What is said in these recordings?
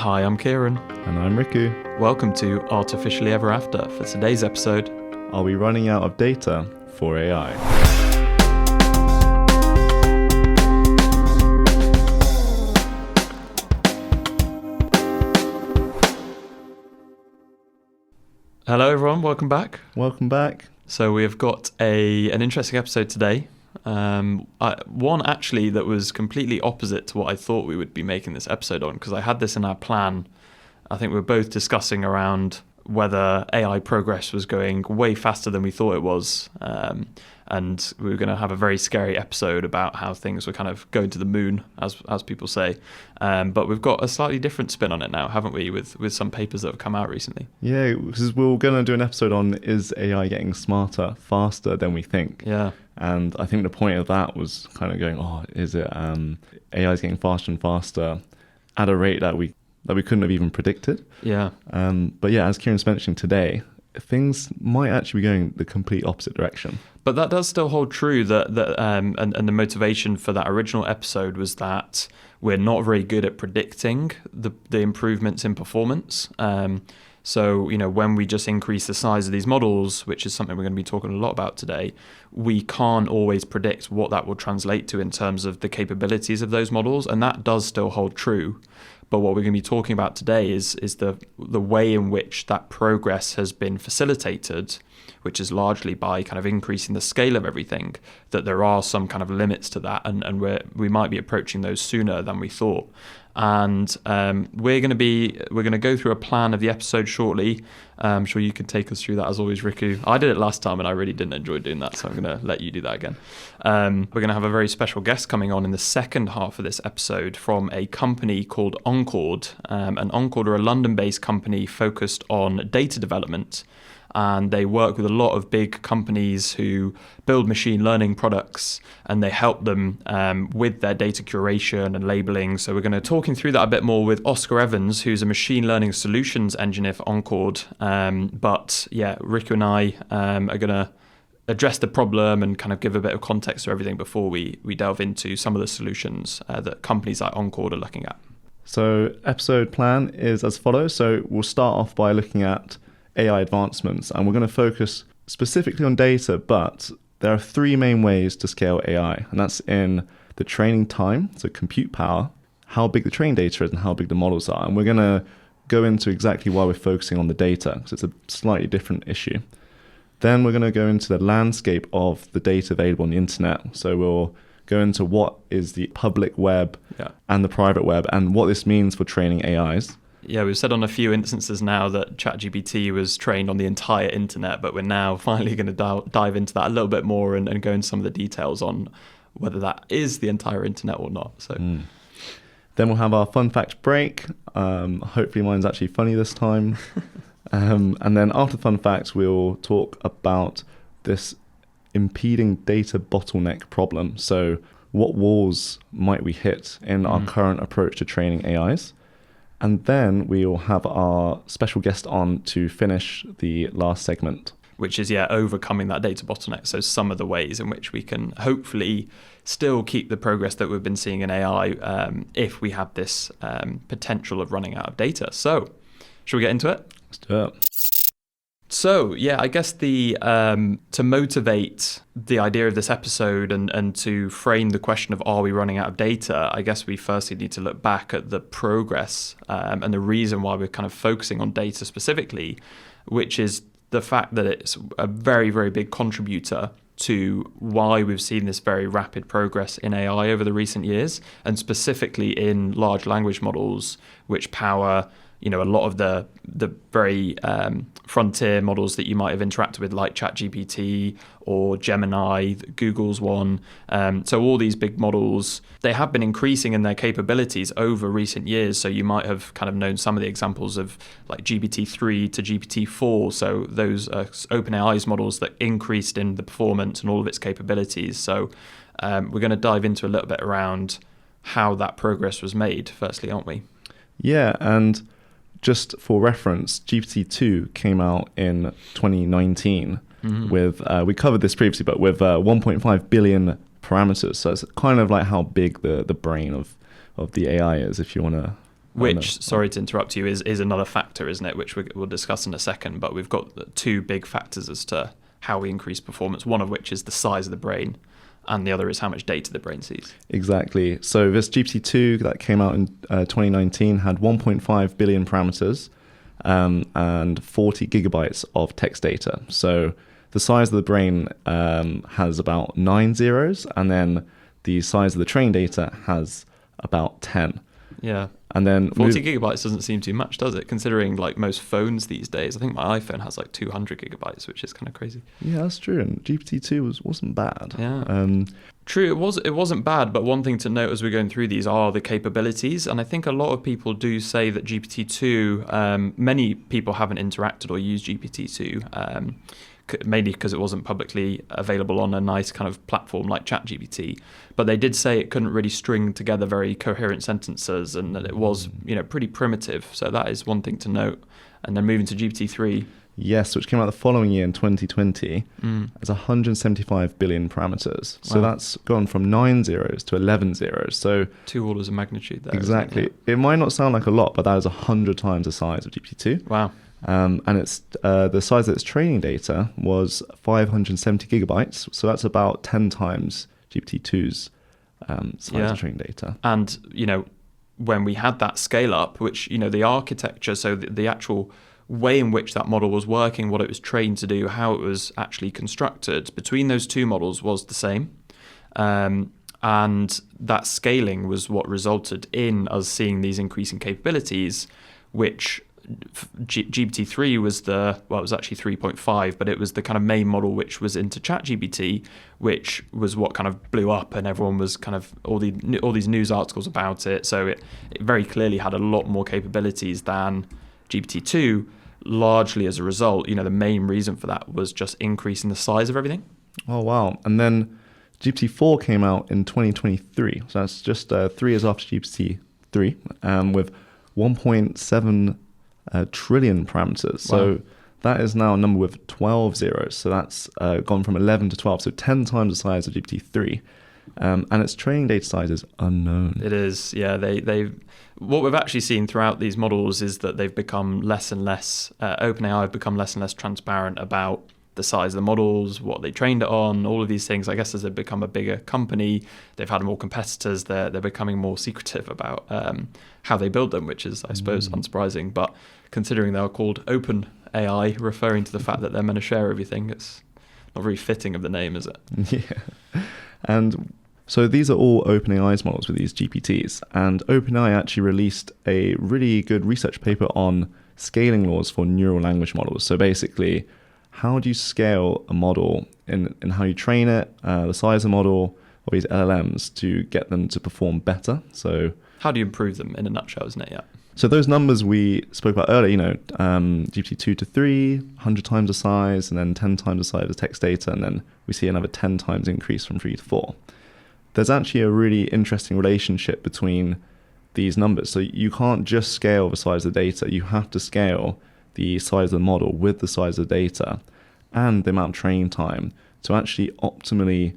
Hi, I'm Kieren. And I'm Riku. Welcome to Artificially Ever After. For today's episode, are we running out of data for AI? Hello everyone, welcome back. Welcome back. So we have got an interesting episode today. One actually that was completely opposite to what I thought we would be making this episode on, because I had this in our plan. I think we were both discussing around whether AI progress was going way faster than we thought it was. And we were going to have a very scary episode about how things were kind of going to the moon, as people say. But we've got a slightly different spin on it now, haven't we, with some papers that have come out recently? Yeah, because we're going to do an episode on, is AI getting smarter, faster than we think? Yeah. And I think the point of that was kind of going, is it AI is getting faster and faster at a rate that we couldn't have even predicted? Yeah. But yeah, as Kieran's mentioning today, things might actually be going the complete opposite direction. But that does still hold true, that and the motivation for that original episode was that we're not very good at predicting the improvements in performance. So, when we just increase the size of these models, which is something we're going to be talking a lot about today, we can't always predict what that will translate to in terms of the capabilities of those models. And that does still hold true. But what we're going to be talking about today is the way in which that progress has been facilitated, which is largely by kind of increasing the scale of everything, that there are some kind of limits to that, and we might be approaching those sooner than we thought. And we're going to go through a plan of the episode shortly. I'm sure you can take us through that as always, Riku. I did it last time and I really didn't enjoy doing that, so I'm going to let you do that again. We're going to have a very special guest coming on in the second half of this episode from a company called Encord. And Encord are a London-based company focused on data development. And they work with a lot of big companies who build machine learning products, and they help them with their data curation and labeling. So we're going to talking through that a bit more with Oscar Evans, who's a machine learning solutions engineer for Encord. But yeah, Riku and I are going to address the problem and kind of give a bit of context to everything before we delve into some of the solutions that companies like Encord are looking at. So episode plan is as follows. So we'll start off by looking at AI advancements, and we're going to focus specifically on data, but there are three main ways to scale AI, and that's in the training time, so compute power, how big the training data is, and how big the models are. And we're going to go into exactly why we're focusing on the data, because it's a slightly different issue. Then we're going to go into the landscape of the data available on the internet. So we'll go into what is the public web and the private web, and what this means for training AIs. Yeah, we've said on a few instances now that ChatGPT was trained on the entire internet, but we're now finally going to dive into that a little bit more and go into some of the details on whether that is the entire internet or not. So, Then we'll have our fun fact break. Hopefully mine's actually funny this time. And then after fun facts, we'll talk about this impeding data bottleneck problem. So what walls might we hit in our current approach to training AIs? And then we'll have our special guest on to finish the last segment. Which is, overcoming that data bottleneck. So some of the ways in which we can hopefully still keep the progress that we've been seeing in AI if we have this potential of running out of data. So, should we get into it? Let's do it. So, I guess to motivate the idea of this episode and to frame the question of are we running out of data, I guess we firstly need to look back at the progress and the reason why we're kind of focusing on data specifically, which is the fact that it's a very, very big contributor to why we've seen this very rapid progress in AI over the recent years, and specifically in large language models, which power a lot of the very frontier models that you might have interacted with, like ChatGPT or Gemini, Google's one. So all these big models, they have been increasing in their capabilities over recent years. So you might have kind of known some of the examples of like GPT-3 to GPT-4. So those OpenAI's models that increased in the performance and all of its capabilities. So we're going to dive into a little bit around how that progress was made, firstly, aren't we? Yeah, and just for reference, GPT-2 came out in 2019 with, we covered this previously, but with 1.5 billion parameters. So it's kind of like how big the brain of the AI is, if you want to Which, sorry to interrupt you, is another factor, isn't it? Which we'll discuss in a second. But we've got two big factors as to how we increase performance. One of which is the size of the brain, and the other is how much data the brain sees. Exactly. So this GPT-2 that came out in 2019 had 1.5 billion parameters and 40 gigabytes of text data. So the size of the brain has about 9 zeros, and then the size of the trained data has about 10. Yeah. And then 40 gigabytes doesn't seem too much, does it? Considering like most phones these days, I think my iPhone has like 200 gigabytes, which is kind of crazy. Yeah, that's true. And GPT-2 wasn't bad. Yeah. True, it wasn't bad, but one thing to note as we're going through these are the capabilities. And I think a lot of people do say that GPT-2, many people haven't interacted or used GPT-2, mainly because it wasn't publicly available on a nice kind of platform like ChatGPT. But they did say it couldn't really string together very coherent sentences, and that it was, pretty primitive. So that is one thing to note. And then moving to GPT-3. Yes, which came out the following year in 2020. It's 175 billion parameters. So that's gone from 9 zeros to 11 zeros. So 2 orders of magnitude there. Exactly. It might not sound like a lot, but that is 100 times the size of GPT-2. Wow. And it's the size of its training data was 570 gigabytes. So that's about 10 times GPT-2's size of training data. And, when we had that scale up, which, the architecture, so the actual way in which that model was working, what it was trained to do, how it was actually constructed between those two models was the same. And that scaling was what resulted in us seeing these increasing capabilities, which GPT-3 was it was actually 3.5, but it was the kind of main model which was into ChatGPT, which was what kind of blew up, and everyone was kind of all these news articles about it. So it very clearly had a lot more capabilities than GPT-2, largely as a result. The main reason for that was just increasing the size of everything. Oh, wow. And then GPT-4 came out in 2023. So that's just 3 years after GPT-3, with 1.7 trillion parameters. So that is now a number with 12 zeros. So that's gone from 11 to 12. So 10 times the size of GPT-3. And its training data size is unknown. It is, yeah. What we've actually seen throughout these models is that they've become less and less, OpenAI have become less and less transparent about the size of the models, what they trained it on, all of these things. I guess as they've become a bigger company, they've had more competitors, they're becoming more secretive about how they build them, which is, I suppose, unsurprising. But considering they are called OpenAI, referring to the fact that they're meant to share everything, it's not very fitting of the name, is it? Yeah. And so these are all OpenAI's models with these GPTs. And OpenAI actually released a really good research paper on scaling laws for neural language models. So basically, how do you scale a model in how you train it, the size of the model, or these LLMs to get them to perform better? So how do you improve them in a nutshell, isn't it? Yeah. So those numbers we spoke about earlier, GPT-2 to 3, 100 times the size, and then 10 times the size of the text data, and then we see another 10 times increase from 3 to 4. There's actually a really interesting relationship between these numbers. So you can't just scale the size of the data. You have to scale the size of the model with the size of the data and the amount of training time to actually optimally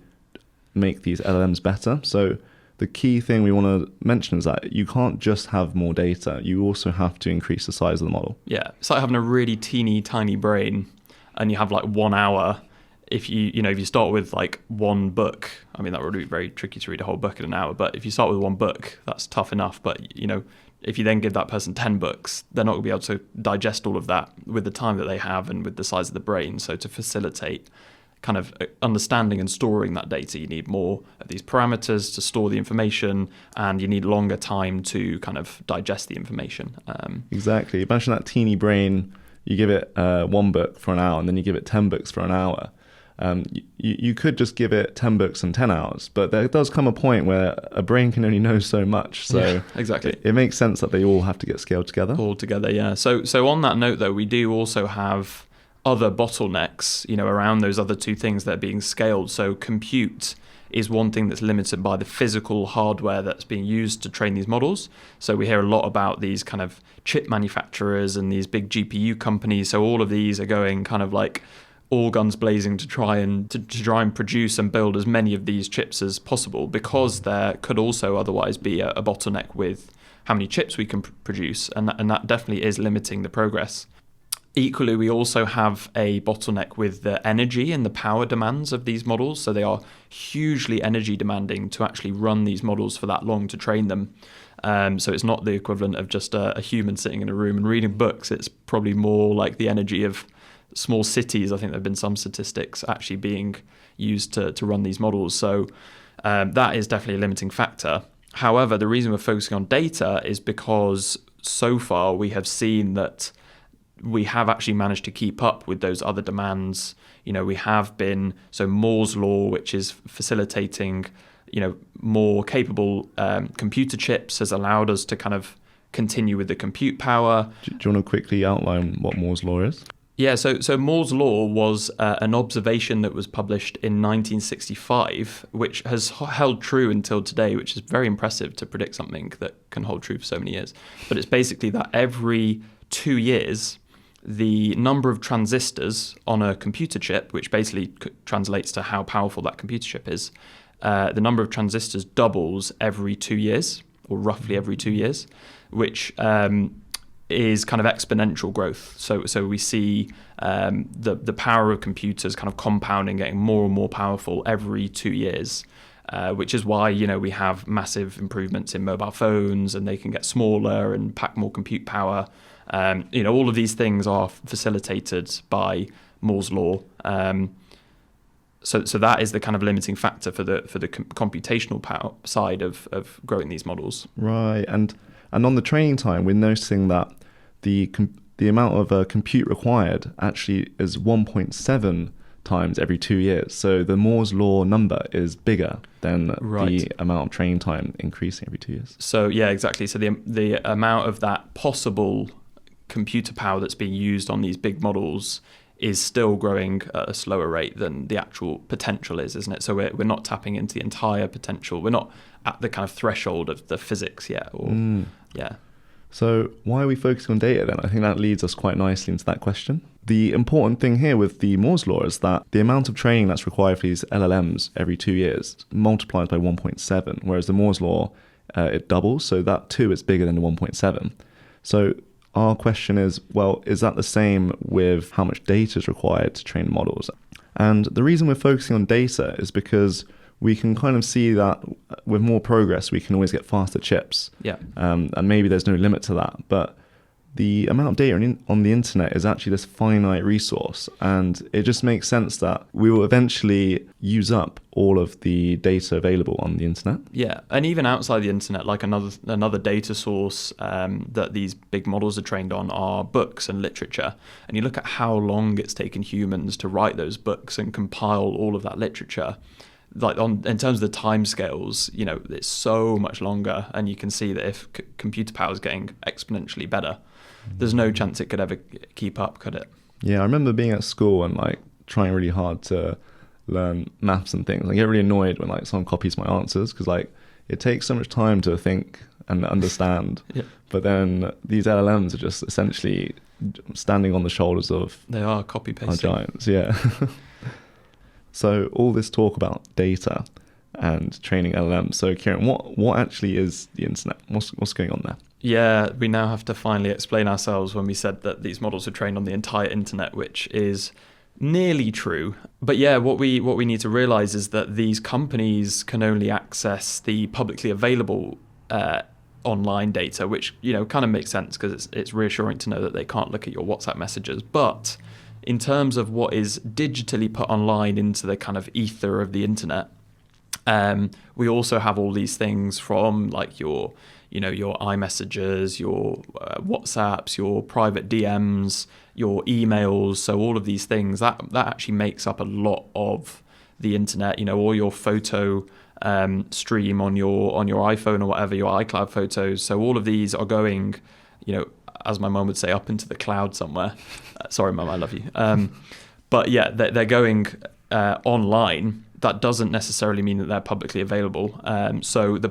make these LLMs better. So the key thing we want to mention is that you can't just have more data. You also have to increase the size of the model. Yeah, it's like having a really teeny tiny brain and you have like 1 hour. If you start with like one book, I mean, that would be very tricky to read a whole book in an hour, but if you start with one book, that's tough enough. But, if you then give that person 10 books, they're not going to be able to digest all of that with the time that they have and with the size of the brain. So to facilitate kind of understanding and storing that data, you need more of these parameters to store the information, and you need longer time to kind of digest the information. Exactly. Imagine that teeny brain, you give it one book for an hour and then you give it 10 books for an hour. You could just give it 10 books and 10 hours, but there does come a point where a brain can only know so much. So yeah, exactly. It makes sense that they all have to get scaled together. All together, yeah. So on that note, though, we do also have other bottlenecks, around those other two things that are being scaled. So compute is one thing that's limited by the physical hardware that's being used to train these models. So we hear a lot about these kind of chip manufacturers and these big GPU companies. So all of these are going kind of like all guns blazing to try and produce and build as many of these chips as possible, because there could also otherwise be a bottleneck with how many chips we can produce, and that definitely is limiting the progress. Equally, we also have a bottleneck with the energy and the power demands of these models. So they are hugely energy demanding to actually run these models for that long to train them. So it's not the equivalent of just a human sitting in a room and reading books. It's probably more like the energy of small cities. I think there have been some statistics actually being used to run these models. So that is definitely a limiting factor. However, the reason we're focusing on data is because so far we have seen that we have actually managed to keep up with those other demands. We have been, so Moore's law, which is facilitating, more capable computer chips, has allowed us to kind of continue with the compute power. Do you want to quickly outline what Moore's law is? Yeah, so Moore's law was an observation that was published in 1965, which has held true until today, which is very impressive to predict something that can hold true for so many years. But it's basically that every 2 years, the number of transistors on a computer chip, which basically translates to how powerful that computer chip is, the number of transistors doubles every 2 years, or roughly every 2 years, which is kind of exponential growth. So we see the power of computers kind of compounding, getting more and more powerful every 2 years, which is why we have massive improvements in mobile phones, and they can get smaller and pack more compute power. All of these things are facilitated by Moore's law. So that is the kind of limiting factor for the computational power side of growing these models. Right, and on the training time, we're noticing that the amount of compute required actually is 1.7 times every 2 years. So the Moore's law number is bigger than the amount of training time increasing every 2 years. So yeah, exactly. So the amount of that possible computer power that's being used on these big models is still growing at a slower rate than the actual potential is, isn't it? So we're not tapping into the entire potential. We're not at the kind of threshold of the physics yet. Yeah. So why are we focusing on data then? I think that leads us quite nicely into that question. The important thing here with the Moore's law is that the amount of training that's required for these LLMs every 2 years multiplies by 1.7, whereas the Moore's law, it doubles. So that 2 is bigger than the 1.7. So our question is, well, is that the same with how much data is required to train models? And the reason we're focusing on data is because we can kind of see that with more progress, we can always get faster chips. Yeah. And maybe there's no limit to that. But the amount of data on the internet is actually this finite resource. And it just makes sense that we will eventually use up all of the data available on the internet. Yeah. And even outside the internet, like another data source that these big models are trained on are books and literature. And you look at how long it's taken humans to write those books and compile all of that literature. Like in terms of the timescales, it's so much longer, and you can see that if computer power is getting exponentially better, there's no chance it could ever keep up, could it? Yeah, I remember being at school and trying really hard to learn maths and things. I get really annoyed when someone copies my answers because it takes so much time to think and understand. Yeah. But then these LLMs are just essentially standing on the shoulders of they are copy pasting our giants. Yeah. So all this talk about data and training LLMs. So Kieren, what actually is the internet? What's going on there? Yeah, we now have to finally explain ourselves when we said that these models are trained on the entire internet, which is nearly true. But yeah, what we need to realize is that these companies can only access the publicly available online data, which kind of makes sense because it's reassuring to know that they can't look at your WhatsApp messages. But in terms of what is digitally put online into the kind of ether of the internet, we also have all these things from your iMessages, your WhatsApps, your private DMs, your emails. So all of these things that actually makes up a lot of the internet. Or your photo stream on your iPhone or whatever, your iCloud photos. So all of these are going, as my mum would say, up into the cloud somewhere. Sorry, Mum, I love you. But yeah, they're going online. That doesn't necessarily mean that they're publicly available. So the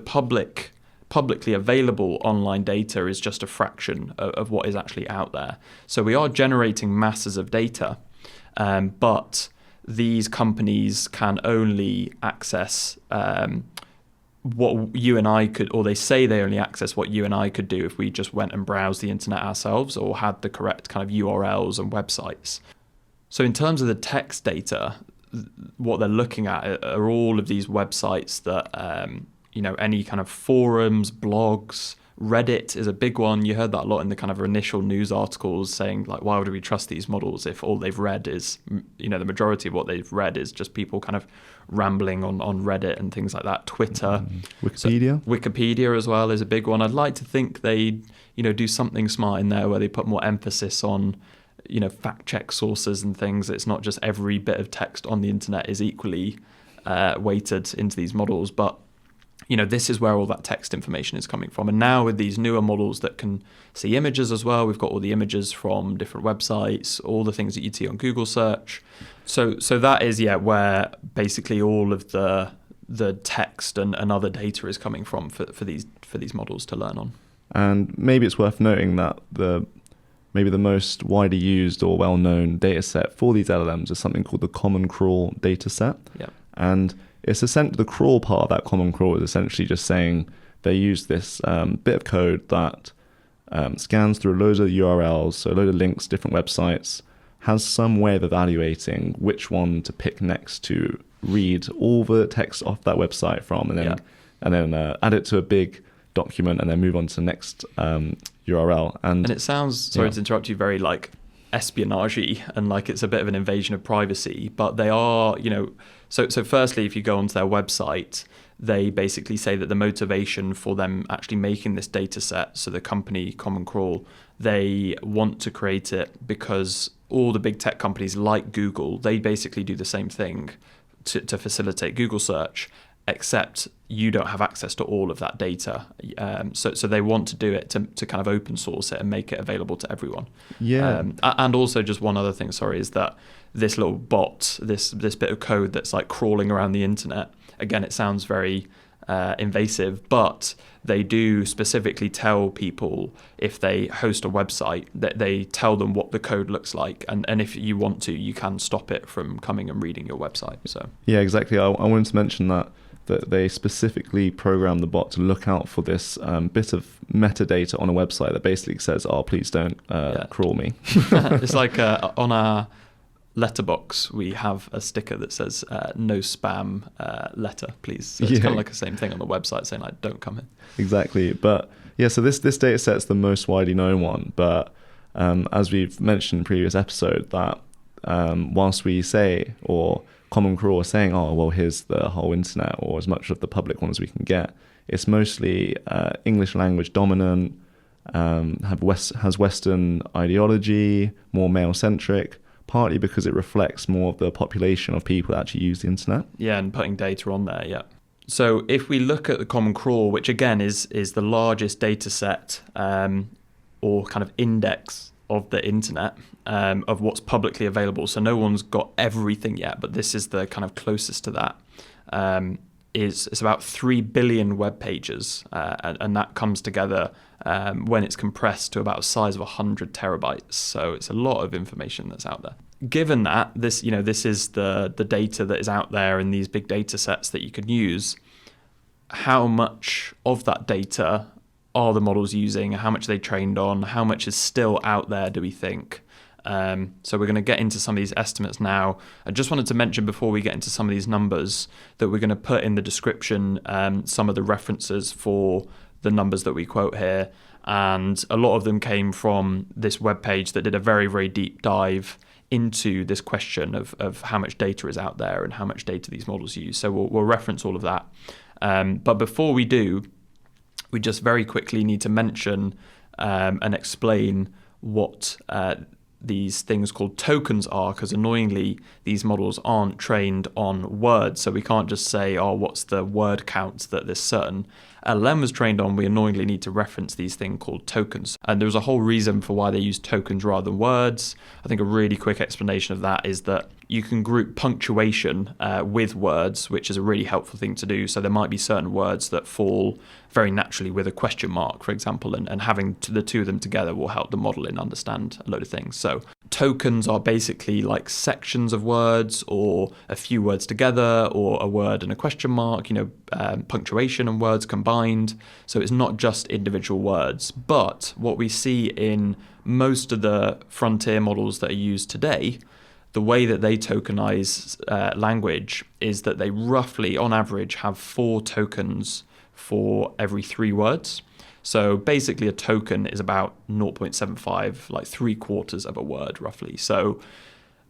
publicly available online data is just a fraction of what is actually out there. So we are generating masses of data, but these companies can only access what you and I could, or they say they only access what you and I could do if we just went and browsed the internet ourselves or had the correct kind of URLs and websites. So in terms of the text data, what they're looking at are all of these websites that, any kind of forums, blogs. Reddit is a big one. You heard that a lot in the kind of initial news articles saying, like, why would we trust these models if all they've read is, the majority of what they've read is just people kind of rambling on Reddit and things like that. Twitter. Wikipedia. So Wikipedia as well is a big one. I'd like to think they, do something smart in there where they put more emphasis on, fact check sources and things. It's not just every bit of text on the internet is equally weighted into these models, but this is where all that text information is coming from. And now with these newer models that can see images as well, we've got all the images from different websites, all the things that you'd see on Google search. So that is, where basically all of the text and other data is coming from for these models to learn on. And maybe it's worth noting that maybe the most widely used or well-known data set for these LLMs is something called the Common Crawl data set. Yeah. And it's essentially the crawl part of that Common Crawl is essentially just saying they use this bit of code that scans through loads of URLs, so a load of links, different websites, has some way of evaluating which one to pick next to read all the text off that website from, and then add it to a big document and then move on to the next URL. And it sounds, sorry to interrupt you, very like espionage-y and like it's a bit of an invasion of privacy, but they are, so firstly, if you go onto their website, they basically say that the motivation for them actually making this data set, so the company Common Crawl, they want to create it because all the big tech companies like Google, they basically do the same thing to facilitate Google search, except you don't have access to all of that data. So they want to do it to kind of open source it and make it available to everyone. Yeah. And also just one other thing, is that this little bot, this bit of code that's like crawling around the internet, again, it sounds very invasive, but they do specifically tell people if they host a website that they tell them what the code looks like, and if you want to, you can stop it from coming and reading your website. So yeah, exactly. I wanted to mention that they specifically program the bot to look out for this bit of metadata on a website that basically says, "Oh, please don't crawl me." It's like on our letterbox, we have a sticker that says "No spam letter, please." So it's kind of like the same thing on the website saying like, "Don't come in." Exactly, but yeah. So this data set's the most widely known one, but as we've mentioned in the previous episode, that whilst we say or Common Crawl is saying, "Oh, well, here's the whole internet," or as much of the public one as we can get, it's mostly English language dominant, has Western ideology, more male-centric, partly because it reflects more of the population of people that actually use the internet. Yeah, and putting data on there, yeah. So if we look at the Common Crawl, which again is the largest data set or kind of index of the internet, of what's publicly available. So no one's got everything yet, but this is the kind of closest to that. It's about 3 billion web pages, and that comes together when it's compressed to about a size of 100 terabytes. So it's a lot of information that's out there. Given that this is the data that is out there in these big data sets that you can use, how much of that data are the models using? How much are they trained on? How much is still out there, do we think? So we're going to get into some of these estimates now. I just wanted to mention before we get into some of these numbers that we're going to put in the description some of the references for the numbers that we quote here. And a lot of them came from this webpage that did a very, very deep dive into this question of how much data is out there and how much data these models use. So we'll reference all of that. But before we do, we just very quickly need to mention and explain what these things called tokens are, because annoyingly these models aren't trained on words, so we can't just say, oh, what's the word count that this certain LLM was trained on, we annoyingly need to reference these things called tokens. And there was a whole reason for why they use tokens rather than words. I think a really quick explanation of that is that you can group punctuation with words, which is a really helpful thing to do. So there might be certain words that fall very naturally with a question mark, for example, and having the two of them together will help the model understand a load of things. So tokens are basically like sections of words or a few words together or a word and a question mark, punctuation and words combined. So it's not just individual words. But what we see in most of the frontier models that are used today, the way that they tokenize language is that they roughly, on average, have 4 tokens for every 3 words. So basically a token is about 0.75, like 3/4 of a word roughly. So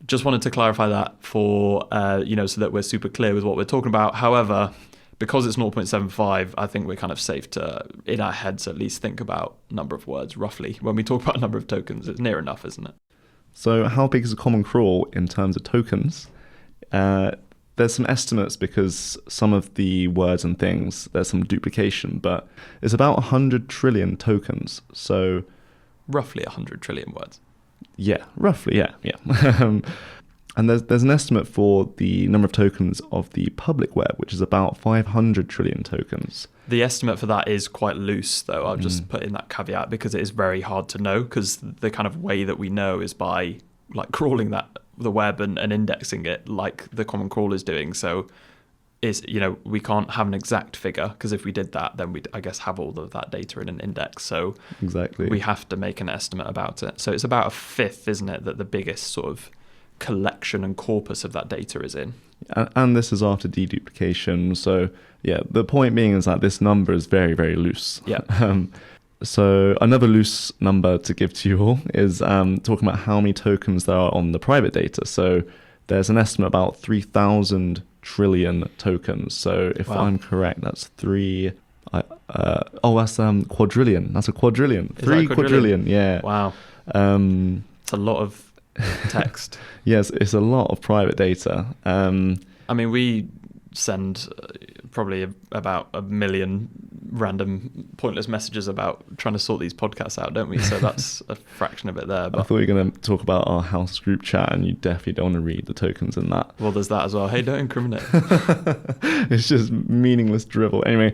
just wanted to clarify that for, so that we're super clear with what we're talking about. However, because it's 0.75, I think we're kind of safe to, in our heads at least, think about number of words roughly. When we talk about number of tokens, it's near enough, isn't it? So how big is a common crawl in terms of tokens? There's some estimates because some of the words and things, there's some duplication, but it's about 100 trillion tokens. So roughly 100 trillion words. Yeah, roughly, yeah. And there's an estimate for the number of tokens of the public web, which is about 500 trillion tokens. The estimate for that is quite loose, though. I'll just put in that caveat because it is very hard to know, because the kind of way that we know is by like crawling the web and indexing it like the common crawl is doing. So we can't have an exact figure, because if we did that, then we'd, I guess, have all of that data in an index. So exactly, we have to make an estimate about it. So it's about a fifth, isn't it, that the biggest sort of collection and corpus of that data is in. And this is after deduplication. So yeah, the point being is that this number is very, very loose. Yeah. So another loose number to give to you all is talking about how many tokens there are on the private data. So there's an estimate about 3,000 trillion tokens. So if I'm correct, that's that's quadrillion. That's a quadrillion. Is 3 quadrillion, yeah. Wow. It's a lot of text. Yes, it's a lot of private data. I mean, we send probably about 1 million random pointless messages about trying to sort these podcasts out, don't we? So that's a fraction of it there. But I thought you were going to talk about our house group chat, and you definitely don't want to read the tokens in that. Well, there's that as well. Hey, don't incriminate. It's just meaningless drivel. Anyway,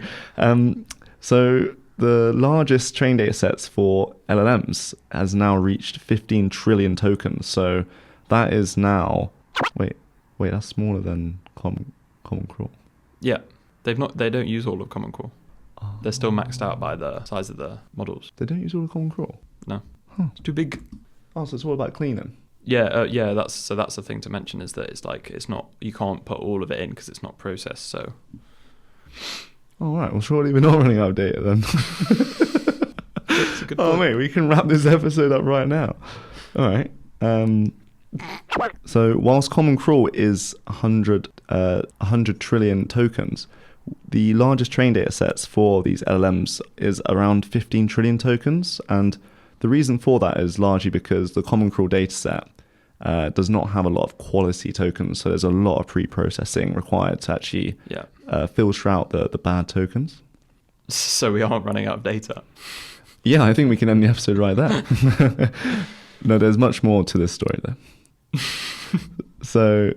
so the largest train data sets for LLMs has now reached 15 trillion tokens. So that is now... Wait, that's smaller than Common Crawl. Yeah, they don't use all of Common Crawl. They're still maxed out by the size of the models. They don't use all of Common Crawl? No. Huh. It's too big. Oh, so it's all about cleaning? Yeah, that's the thing to mention, is that it's not, you can't put all of it in because it's not processed, so... All right, well, surely we're not running out of data then. It's a good point. Mate, we can wrap this episode up right now. All right. So whilst Common Crawl is 100 trillion tokens, the largest train data sets for these LLMs is around 15 trillion tokens. And the reason for that is largely because the Common Crawl data set does not have a lot of quality tokens. So there's a lot of pre-processing required to actually filter out the bad tokens. So we aren't running out of data. Yeah, I think we can end the episode right there. No, there's much more to this story though. So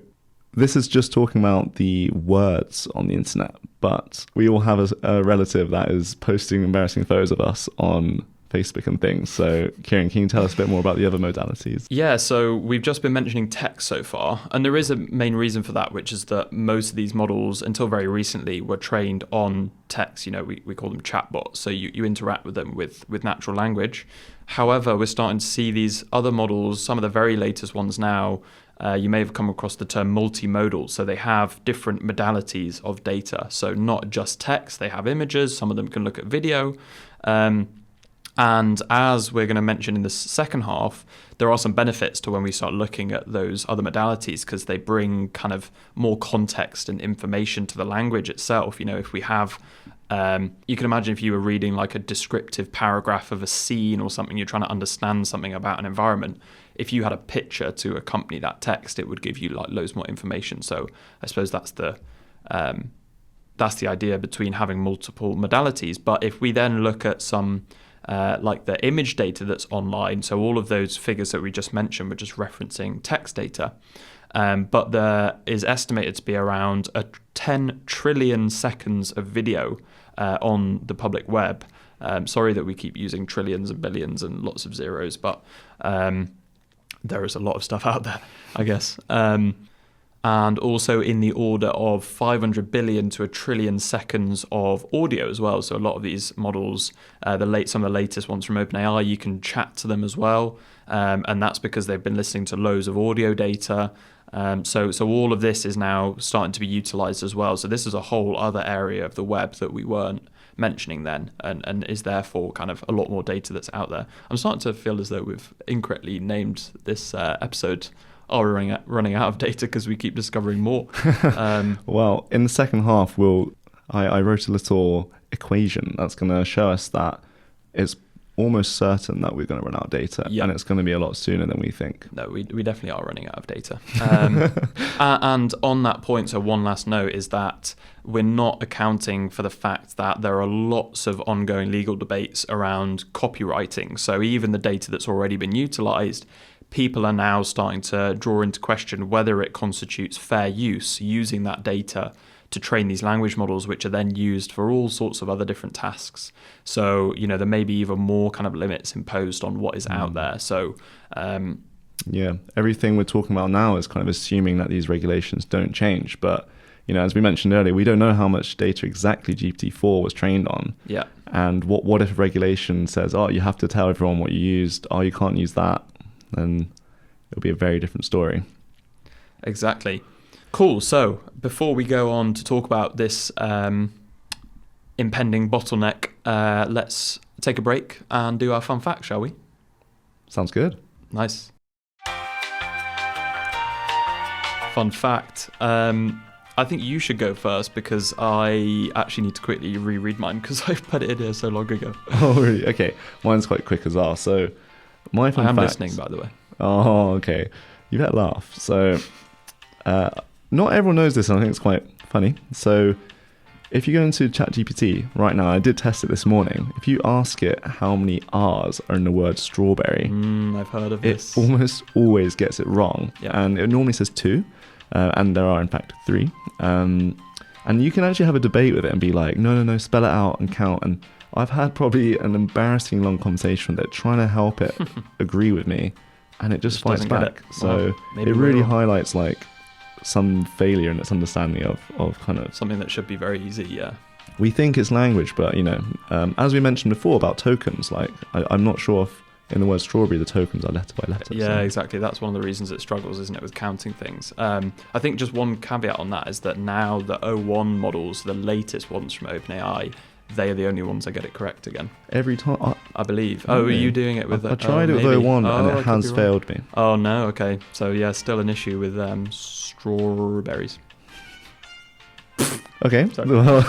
this is just talking about the words on the internet, but we all have a relative that is posting embarrassing photos of us on Facebook and things. So Kieren, can you tell us a bit more about the other modalities? Yeah, so we've just been mentioning text so far, and there is a main reason for that, which is that most of these models, until very recently, were trained on text. We call them chatbots, so you interact with them with natural language. However, we're starting to see these other models, some of the very latest ones now. You may have come across the term multimodal. So they have different modalities of data. So not just text, they have images. Some of them can look at video. And as we're going to mention in the second half, there are some benefits to when we start looking at those other modalities, because they bring kind of more context and information to the language itself. If we have, you can imagine if you were reading like a descriptive paragraph of a scene or something, you're trying to understand something about an environment. If you had a picture to accompany that text, it would give you like loads more information. So I suppose that's the that's the idea between having multiple modalities. But if we then look at some like the image data that's online, so all of those figures that we just mentioned were just referencing text data, but there is estimated to be around 10 trillion seconds of video on the public web. Sorry that we keep using trillions and billions and lots of zeros, but there is a lot of stuff out there, I guess. And also in the order of 500 billion to 1 trillion seconds of audio as well. So a lot of these models, some of the latest ones from OpenAI, you can chat to them as well. And that's because they've been listening to loads of audio data. So all of this is now starting to be utilized as well. So this is a whole other area of the web that we weren't mentioning then, and is therefore kind of a lot more data that's out there. I'm starting to feel as though we've incorrectly named this episode. Are we running out of data because we keep discovering more? Well, in the second half, I wrote a little equation that's going to show us that it's almost certain that we're going to run out of data, and it's going to be a lot sooner than we think. No, we definitely are running out of data. And on that point, so one last note is that we're not accounting for the fact that there are lots of ongoing legal debates around copywriting. So even the data that's already been utilized, people are now starting to draw into question whether it constitutes fair use using that data to train these language models, which are then used for all sorts of other different tasks. So, there may be even more kind of limits imposed on what is out there. So, everything we're talking about now is kind of assuming that these regulations don't change. But, as we mentioned earlier, we don't know how much data exactly GPT-4 was trained on. Yeah. And what if a regulation says, you have to tell everyone what you used, you can't use that, then it'll be a very different story. Exactly. Cool. So before we go on to talk about this impending bottleneck, let's take a break and do our fun fact, shall we? Sounds good. Nice. Fun fact. I think you should go first because I actually need to quickly reread mine because I put it in here so long ago. Oh, really? Okay. Mine's quite quick as well. So my fun fact... I am listening, by the way. Oh, okay. You better laugh. So... not everyone knows this, and I think it's quite funny. So if you go into ChatGPT right now, I did test it this morning. If you ask it how many R's are in the word strawberry, I've heard of this. It almost always gets it wrong. Yeah. And it normally says 2, and there are in fact 3. And you can actually have a debate with it and be like, no, spell it out and count. And I've had probably an embarrassing long conversation with it, trying to help it agree with me, and it just fights back. So it really highlights some failure in its understanding of kind of something that should be very easy. Yeah, we think it's language, but as we mentioned before about tokens, I'm not sure if in the word strawberry the tokens are letter by letter. Yeah, exactly. That's one of the reasons it struggles, isn't it, with counting things. I think just one caveat on that is that now the O1 models, the latest ones from OpenAI, they are the only ones that get it correct again. Every time? I believe. Oh, are you doing it with... I tried it with O1 and it has failed me. Oh, no, okay. So, yeah, still an issue with strawberries. Okay. Well,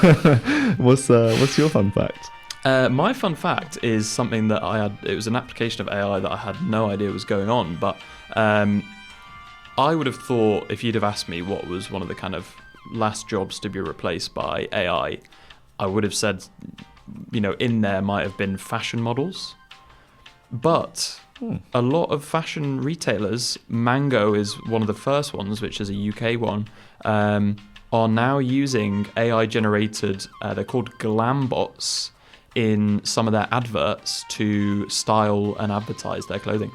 what's your fun fact? My fun fact is something that I had... It was an application of AI that I had no idea was going on, but I would have thought if you'd have asked me what was one of the kind of last jobs to be replaced by AI... I would have said, in there might have been fashion models. But a lot of fashion retailers, Mango is one of the first ones, which is a UK one, are now using AI-generated, they're called glam bots, in some of their adverts to style and advertise their clothing.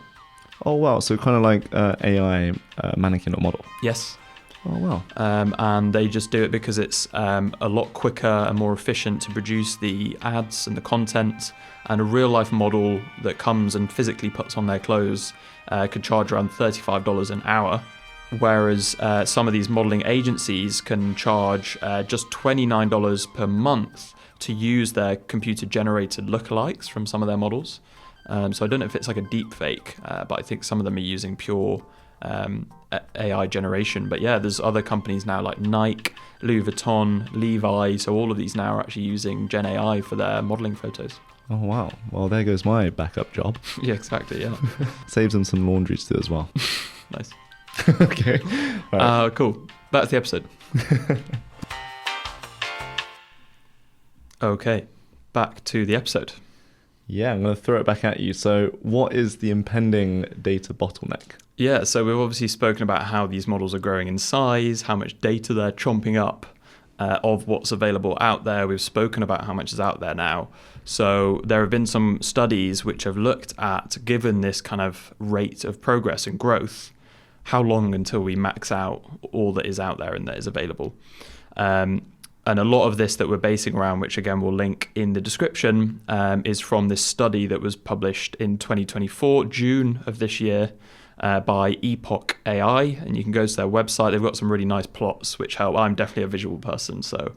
Oh, wow. So kind of like AI mannequin or model. Yes. Oh, wow. And they just do it because it's a lot quicker and more efficient to produce the ads and the content. And a real-life model that comes and physically puts on their clothes could charge around $35 an hour, whereas some of these modeling agencies can charge just $29 per month to use their computer-generated lookalikes from some of their models. So I don't know if it's like a deep fake, but I think some of them are using pure... AI generation. But yeah, there's other companies now like Nike, Louis Vuitton, Levi, so all of these now are actually using Gen AI for their modeling photos. Oh wow, well there goes my backup job. Yeah, exactly. Yeah. Saves them some laundry to do as well. Nice. Okay. Right. Cool, back to the episode. Okay, back to the episode. Yeah, I'm going to throw it back at you. So what is the impending data bottleneck? Yeah, so we've obviously spoken about how these models are growing in size, how much data they're chomping up of what's available out there. We've spoken about how much is out there now. So there have been some studies which have looked at, given this kind of rate of progress and growth, how long until we max out all that is out there and that is available. And a lot of this that we're basing around, which again we'll link in the description, is from this study that was published in 2024, June of this year, by Epoch AI. And you can go to their website. They've got some really nice plots which help. I'm definitely a visual person, so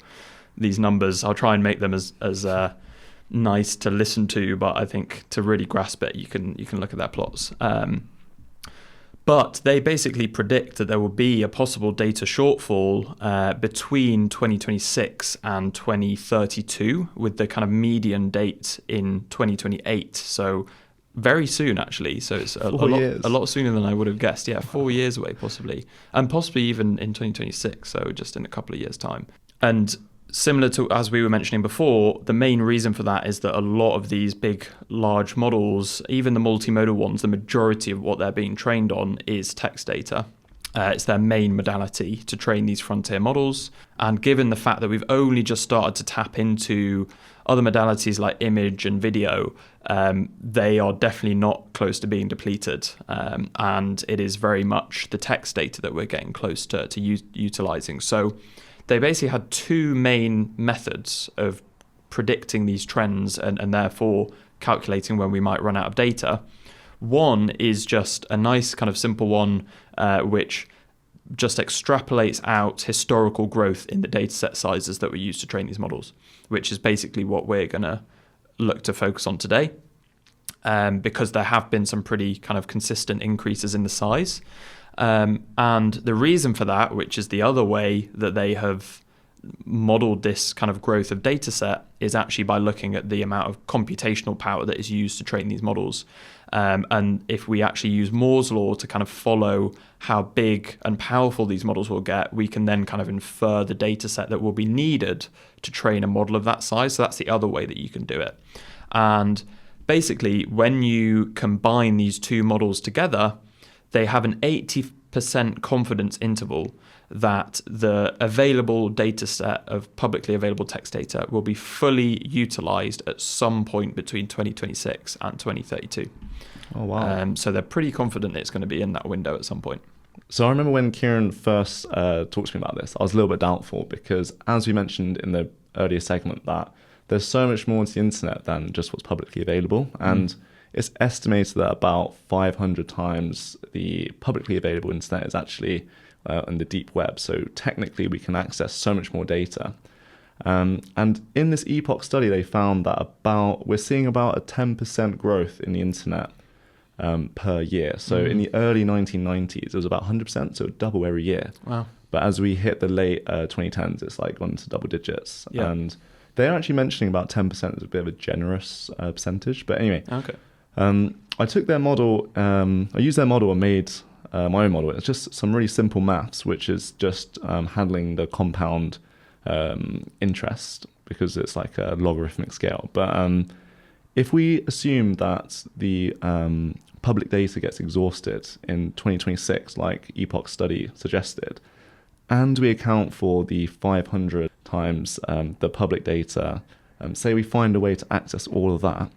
these numbers, I'll try and make them as nice to listen to, but I think to really grasp it, you can look at their plots. But they basically predict that there will be a possible data shortfall between 2026 and 2032, with the kind of median date in 2028. So very soon, actually. So it's a lot sooner than I would have guessed. Yeah, 4 years away, possibly. And possibly even in 2026, so just in a couple of years' time. And similar to, as we were mentioning before, the main reason for that is that a lot of these big, large models, even the multimodal ones, the majority of what they're being trained on is text data. It's their main modality to train these frontier models. And given the fact that we've only just started to tap into other modalities like image and video, they are definitely not close to being depleted. And it is very much the text data that we're getting close to utilizing. So they basically had two main methods of predicting these trends and therefore calculating when we might run out of data. One is just a nice kind of simple one, which just extrapolates out historical growth in the data set sizes that we use to train these models, which is basically what we're going to look to focus on today, because there have been some pretty kind of consistent increases in the size. And the reason for that, which is the other way that they have modeled this kind of growth of data set, is actually by looking at the amount of computational power that is used to train these models. And if we actually use Moore's law to kind of follow how big and powerful these models will get, we can then kind of infer the data set that will be needed to train a model of that size. So that's the other way that you can do it. And basically, when you combine these two models together, they have an 80% confidence interval that the available data set of publicly available text data will be fully utilized at some point between 2026 and 2032. Oh, wow. So they're pretty confident it's going to be in that window at some point. So I remember when Kieren first talked to me about this, I was a little bit doubtful because, as we mentioned in the earlier segment, that there's so much more to the internet than just what's publicly available. And it's estimated that about 500 times the publicly available internet is actually in the deep web. So technically, we can access so much more data. And in this Epoch study, they found that we're seeing about a 10% growth in the internet per year. So in the early 1990s, it was about 100%, so double every year. Wow. But as we hit the late 2010s, it's like gone to double digits. Yeah. And they're actually mentioning about 10% as a bit of a generous percentage. But anyway, Okay. I took their model, I used their model and made my own model. It's just some really simple maths, which is just handling the compound interest, because it's like a logarithmic scale. But if we assume that the public data gets exhausted in 2026, like Epoch study suggested, and we account for the 500 times the public data, say we find a way to access all of that,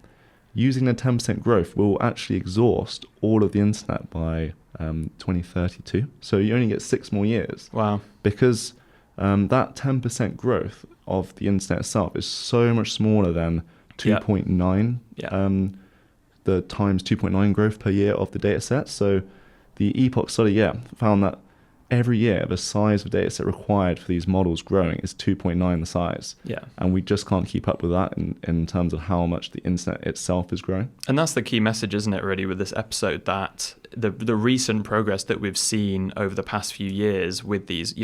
using the 10% growth, we'll actually exhaust all of the internet by 2032. So you only get 6 more years. Wow. Because that 10% growth of the internet itself is so much smaller than 2.9, the times 2.9 growth per year of the data set. So the Epoch study, found that every year the size of data set required for these models growing is 2.9 the size. Yeah. And we just can't keep up with that in terms of how much the internet itself is growing. And that's the key message, isn't it, really, with this episode, that the recent progress that we've seen over the past few years with these,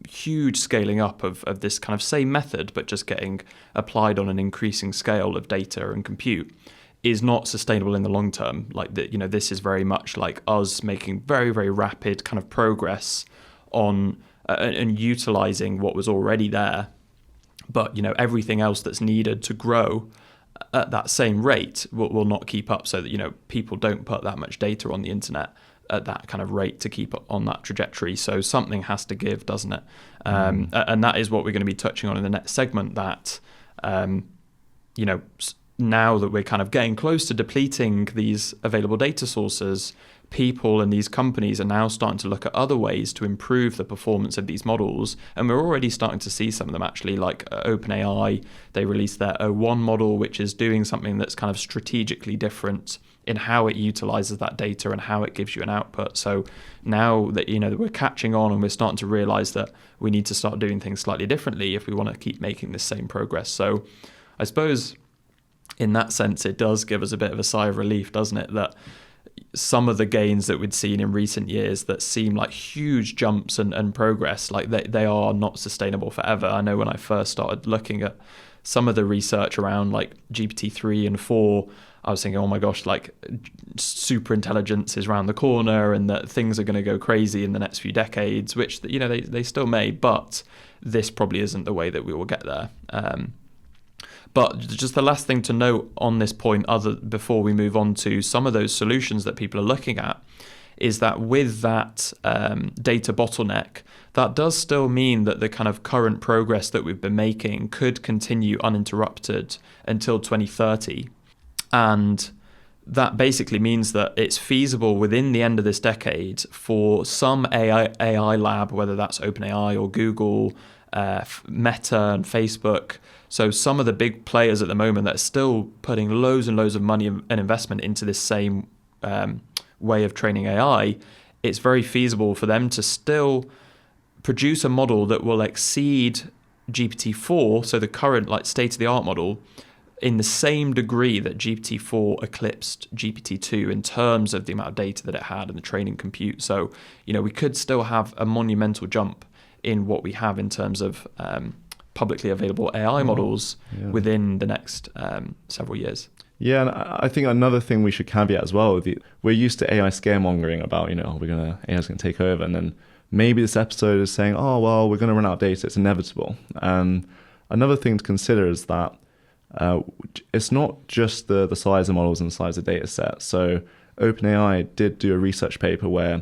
huge scaling up of this kind of same method, but just getting applied on an increasing scale of data and compute, is not sustainable in the long term. Like, this is very much like us making very, very rapid kind of progress on and utilizing what was already there, but everything else that's needed to grow at that same rate will not keep up, so that people don't put that much data on the internet at that kind of rate to keep on that trajectory. So something has to give, doesn't it? And that is what we're going to be touching on in the next segment, that now that we're kind of getting close to depleting these available data sources, people and these companies are now starting to look at other ways to improve the performance of these models. And we're already starting to see some of them actually, like OpenAI. They released their O1 model, which is doing something that's kind of strategically different in how it utilizes that data and how it gives you an output. So now that we're catching on, and we're starting to realize that we need to start doing things slightly differently if we want to keep making this same progress. So I suppose in that sense, it does give us a bit of a sigh of relief, doesn't it, that some of the gains that we'd seen in recent years that seem like huge jumps and progress, like they are not sustainable forever. I know when I first started looking at some of the research around like GPT-3 and 4, I was thinking, oh my gosh, like super intelligence is around the corner and that things are going to go crazy in the next few decades, which they still may, but this probably isn't the way that we will get there. But just the last thing to note on this point, before we move on to some of those solutions that people are looking at, is that with that data bottleneck, that does still mean that the kind of current progress that we've been making could continue uninterrupted until 2030. And that basically means that it's feasible within the end of this decade for some AI lab, whether that's OpenAI or Google, Meta and Facebook. So some of the big players at the moment that are still putting loads and loads of money and investment into this same way of training AI, it's very feasible for them to still produce a model that will exceed GPT-4, so the current like state-of-the-art model, in the same degree that GPT-4 eclipsed GPT-2 in terms of the amount of data that it had and the training compute. So, we could still have a monumental jump in what we have in terms of publicly available AI models within the next several years. Yeah, and I think another thing we should caveat as well, we're used to AI scaremongering about, AI's going to take over, and then maybe this episode is saying, oh, well, we're going to run out of data, it's inevitable. And another thing to consider is that it's not just the size of models and the size of data set. So OpenAI did do a research paper where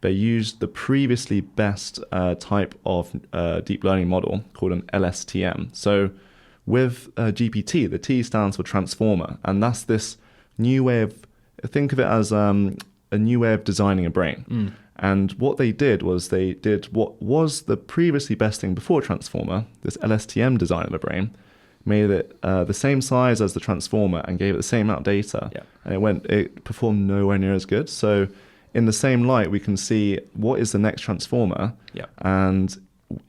they used the previously best type of deep learning model called an LSTM. So with GPT, the T stands for transformer, and that's this new way of, think of it as a new way of designing a brain. And what they did was they did what was the previously best thing before transformer, this LSTM design of a brain, made it the same size as the transformer and gave it the same amount of data. Yeah. And it performed nowhere near as good. So in the same light, we can see what is the next transformer. Yeah. And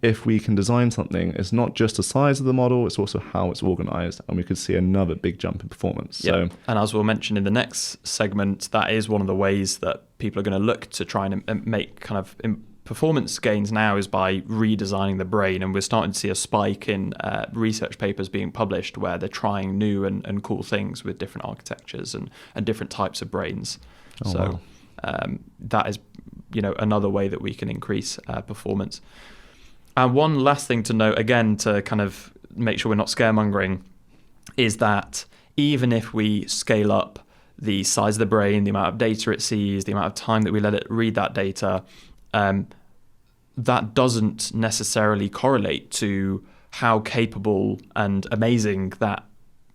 if we can design something, it's not just the size of the model, it's also how it's organized. And we could see another big jump in performance. Yeah. So, and as we'll mention in the next segment, that is one of the ways that people are going to look to try and make kind of performance gains now, is by redesigning the brain. And we're starting to see a spike in research papers being published where they're trying new and cool things with different architectures and different types of brains. Oh, so wow. That is, another way that we can increase performance. And one last thing to note, again, to kind of make sure we're not scaremongering, is that even if we scale up the size of the brain, the amount of data it sees, the amount of time that we let it read that data, that doesn't necessarily correlate to how capable and amazing that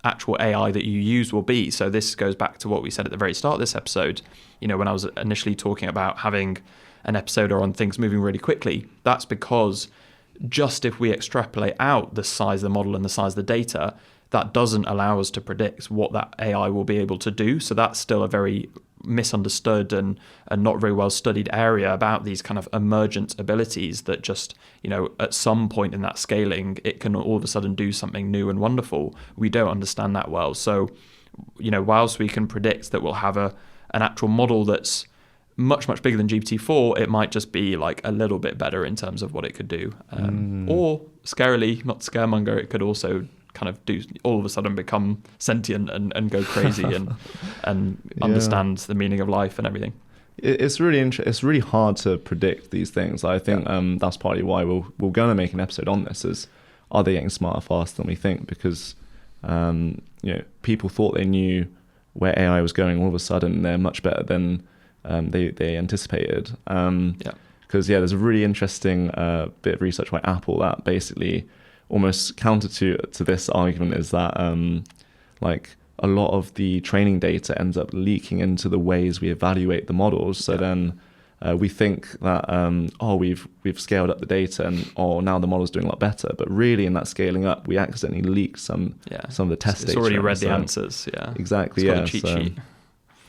actual AI that you use will be. So this goes back to what we said at the very start of this episode. When I was initially talking about having an episode on things moving really quickly, that's because just if we extrapolate out the size of the model and the size of the data, that doesn't allow us to predict what that AI will be able to do. So that's still a very misunderstood and not very well studied area about these kind of emergent abilities that just, at some point in that scaling, it can all of a sudden do something new and wonderful. We don't understand that well. So, whilst we can predict that we'll have an actual model that's much, much bigger than GPT-4, it might just be like a little bit better in terms of what it could do. Or scarily, not scaremonger, it could also kind of do all of a sudden become sentient and go crazy and understand the meaning of life and everything. It's really it's really hard to predict these things. I think that's partly why we're going to make an episode on this. Is are they getting smarter faster than we think? Because people thought they knew where AI was going. All of a sudden, they're much better than they anticipated. Because there's a really interesting bit of research by Apple that basically almost counter to this argument is that a lot of the training data ends up leaking into the ways we evaluate the models. So then we think that we've scaled up the data and now the model's doing a lot better. But really, in that scaling up, we accidentally leaked some of the test data. It's already read the answers. Yeah, exactly. It's got a cheat sheet.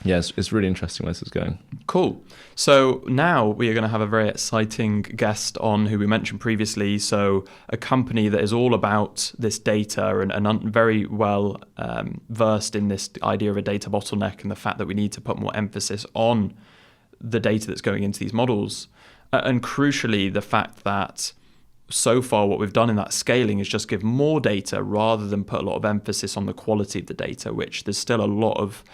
Yeah, it's really interesting where this is going. Cool. So now we are going to have a very exciting guest on who we mentioned previously. So a company that is all about this data and very well versed in this idea of a data bottleneck and the fact that we need to put more emphasis on the data that's going into these models. And crucially, the fact that so far what we've done in that scaling is just give more data rather than put a lot of emphasis on the quality of the data, which there's still a lot of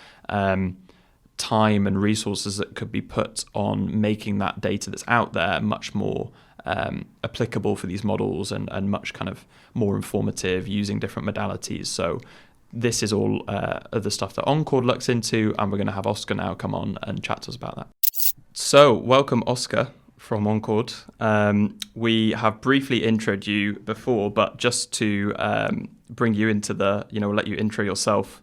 time and resources that could be put on making that data that's out there much more applicable for these models and much kind of more informative using different modalities. So this is all the stuff that Encord looks into, and we're going to have Oscar now come on and chat to us about that. So welcome, Oscar from Encord. We have briefly introed you before, but just to bring you into let you intro yourself.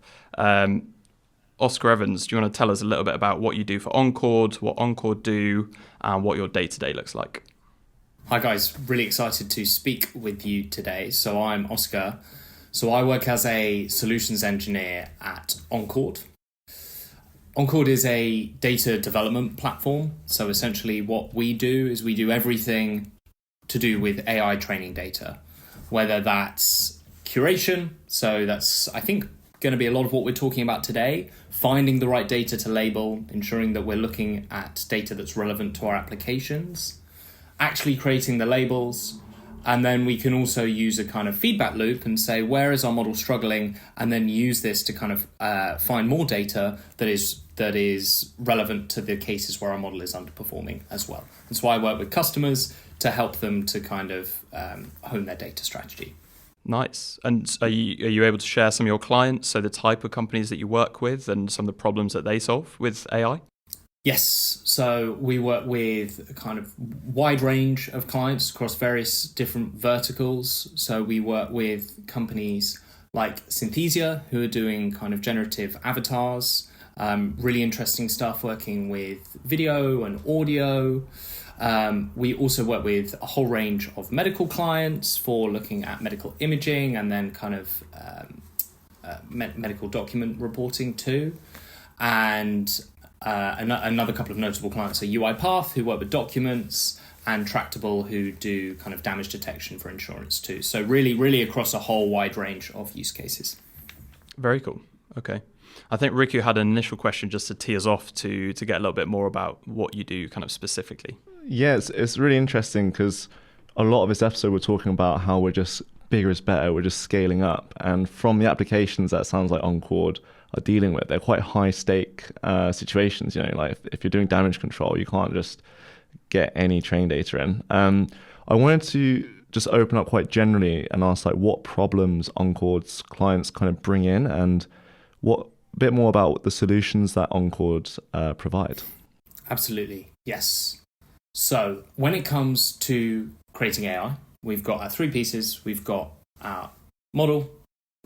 Oscar Evans, do you want to tell us a little bit about what you do for Encord, what Encord do, and what your day-to-day looks like? Hi guys, really excited to speak with you today. So I'm Oscar. So I work as a solutions engineer at Encord. Encord is a data development platform. So essentially what we do is we do everything to do with AI training data, whether that's curation. So that's, I think, going to be a lot of what we're talking about today, finding the right data to label, ensuring that we're looking at data that's relevant to our applications, actually creating the labels, and then we can also use a kind of feedback loop and say, where is our model struggling? And then use this to kind of find more data that is relevant to the cases where our model is underperforming as well. That's why I work with customers to help them to kind of hone their data strategy. Nice. And are you able to share some of your clients, so the type of companies that you work with and some of the problems that they solve with AI? Yes. So we work with a kind of wide range of clients across various different verticals. So we work with companies like Synthesia, who are doing kind of generative avatars, really interesting stuff working with video and audio. We also work with a whole range of medical clients for looking at medical imaging and then kind of medical document reporting too. And another couple of notable clients are UiPath, who work with documents, and Tractable, who do kind of damage detection for insurance too. So really, really across a whole wide range of use cases. Very cool. Okay. I think Riku had an initial question just to tee us off to get a little bit more about what you do kind of specifically. Yeah, it's really interesting because a lot of this episode we're talking about how we're just bigger is better, we're just scaling up. And from the applications that sounds like Encord are dealing with, they're quite high stake situations. Like if you're doing damage control, you can't just get any train data in. I wanted to just open up quite generally and ask what problems Encord's clients kind of bring in and a bit more about the solutions that Encord provide. Absolutely, yes. So when it comes to creating AI, we've got our three pieces. We've got our model,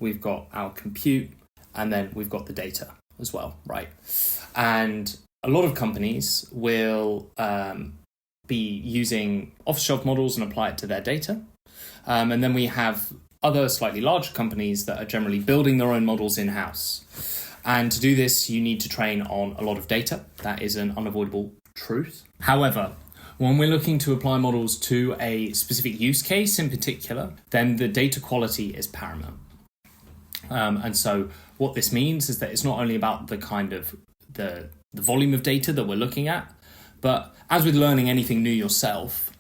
we've got our compute, and then we've got the data as well, right? And a lot of companies will be using off-the-shelf models and apply it to their data. And then we have other slightly larger companies that are generally building their own models in-house. And to do this, you need to train on a lot of data. That is an unavoidable truth. However, when we're looking to apply models to a specific use case in particular, then the data quality is paramount. And so what this means is that it's not only about the kind of the volume of data that we're looking at, but as with learning anything new yourself,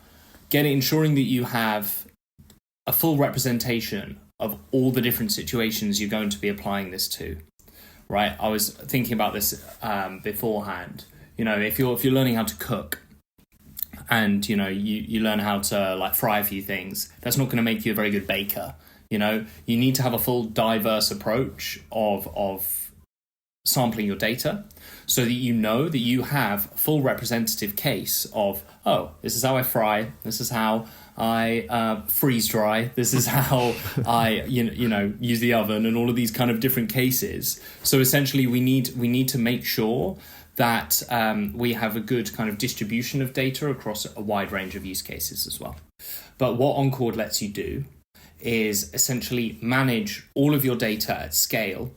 ensuring that you have a full representation of all the different situations you're going to be applying this to, right? I was thinking about this beforehand. If you're learning how to cook, and you learn how to like fry a few things, that's not going to make you a very good baker. You need to have a full diverse approach of sampling your data, so that that you have a full representative case of, oh, this is how I fry, this is how I freeze dry, this is how I use the oven, and all of these kind of different cases. So essentially we need to make sure that we have a good kind of distribution of data across a wide range of use cases as well. But what Encord lets you do is essentially manage all of your data at scale.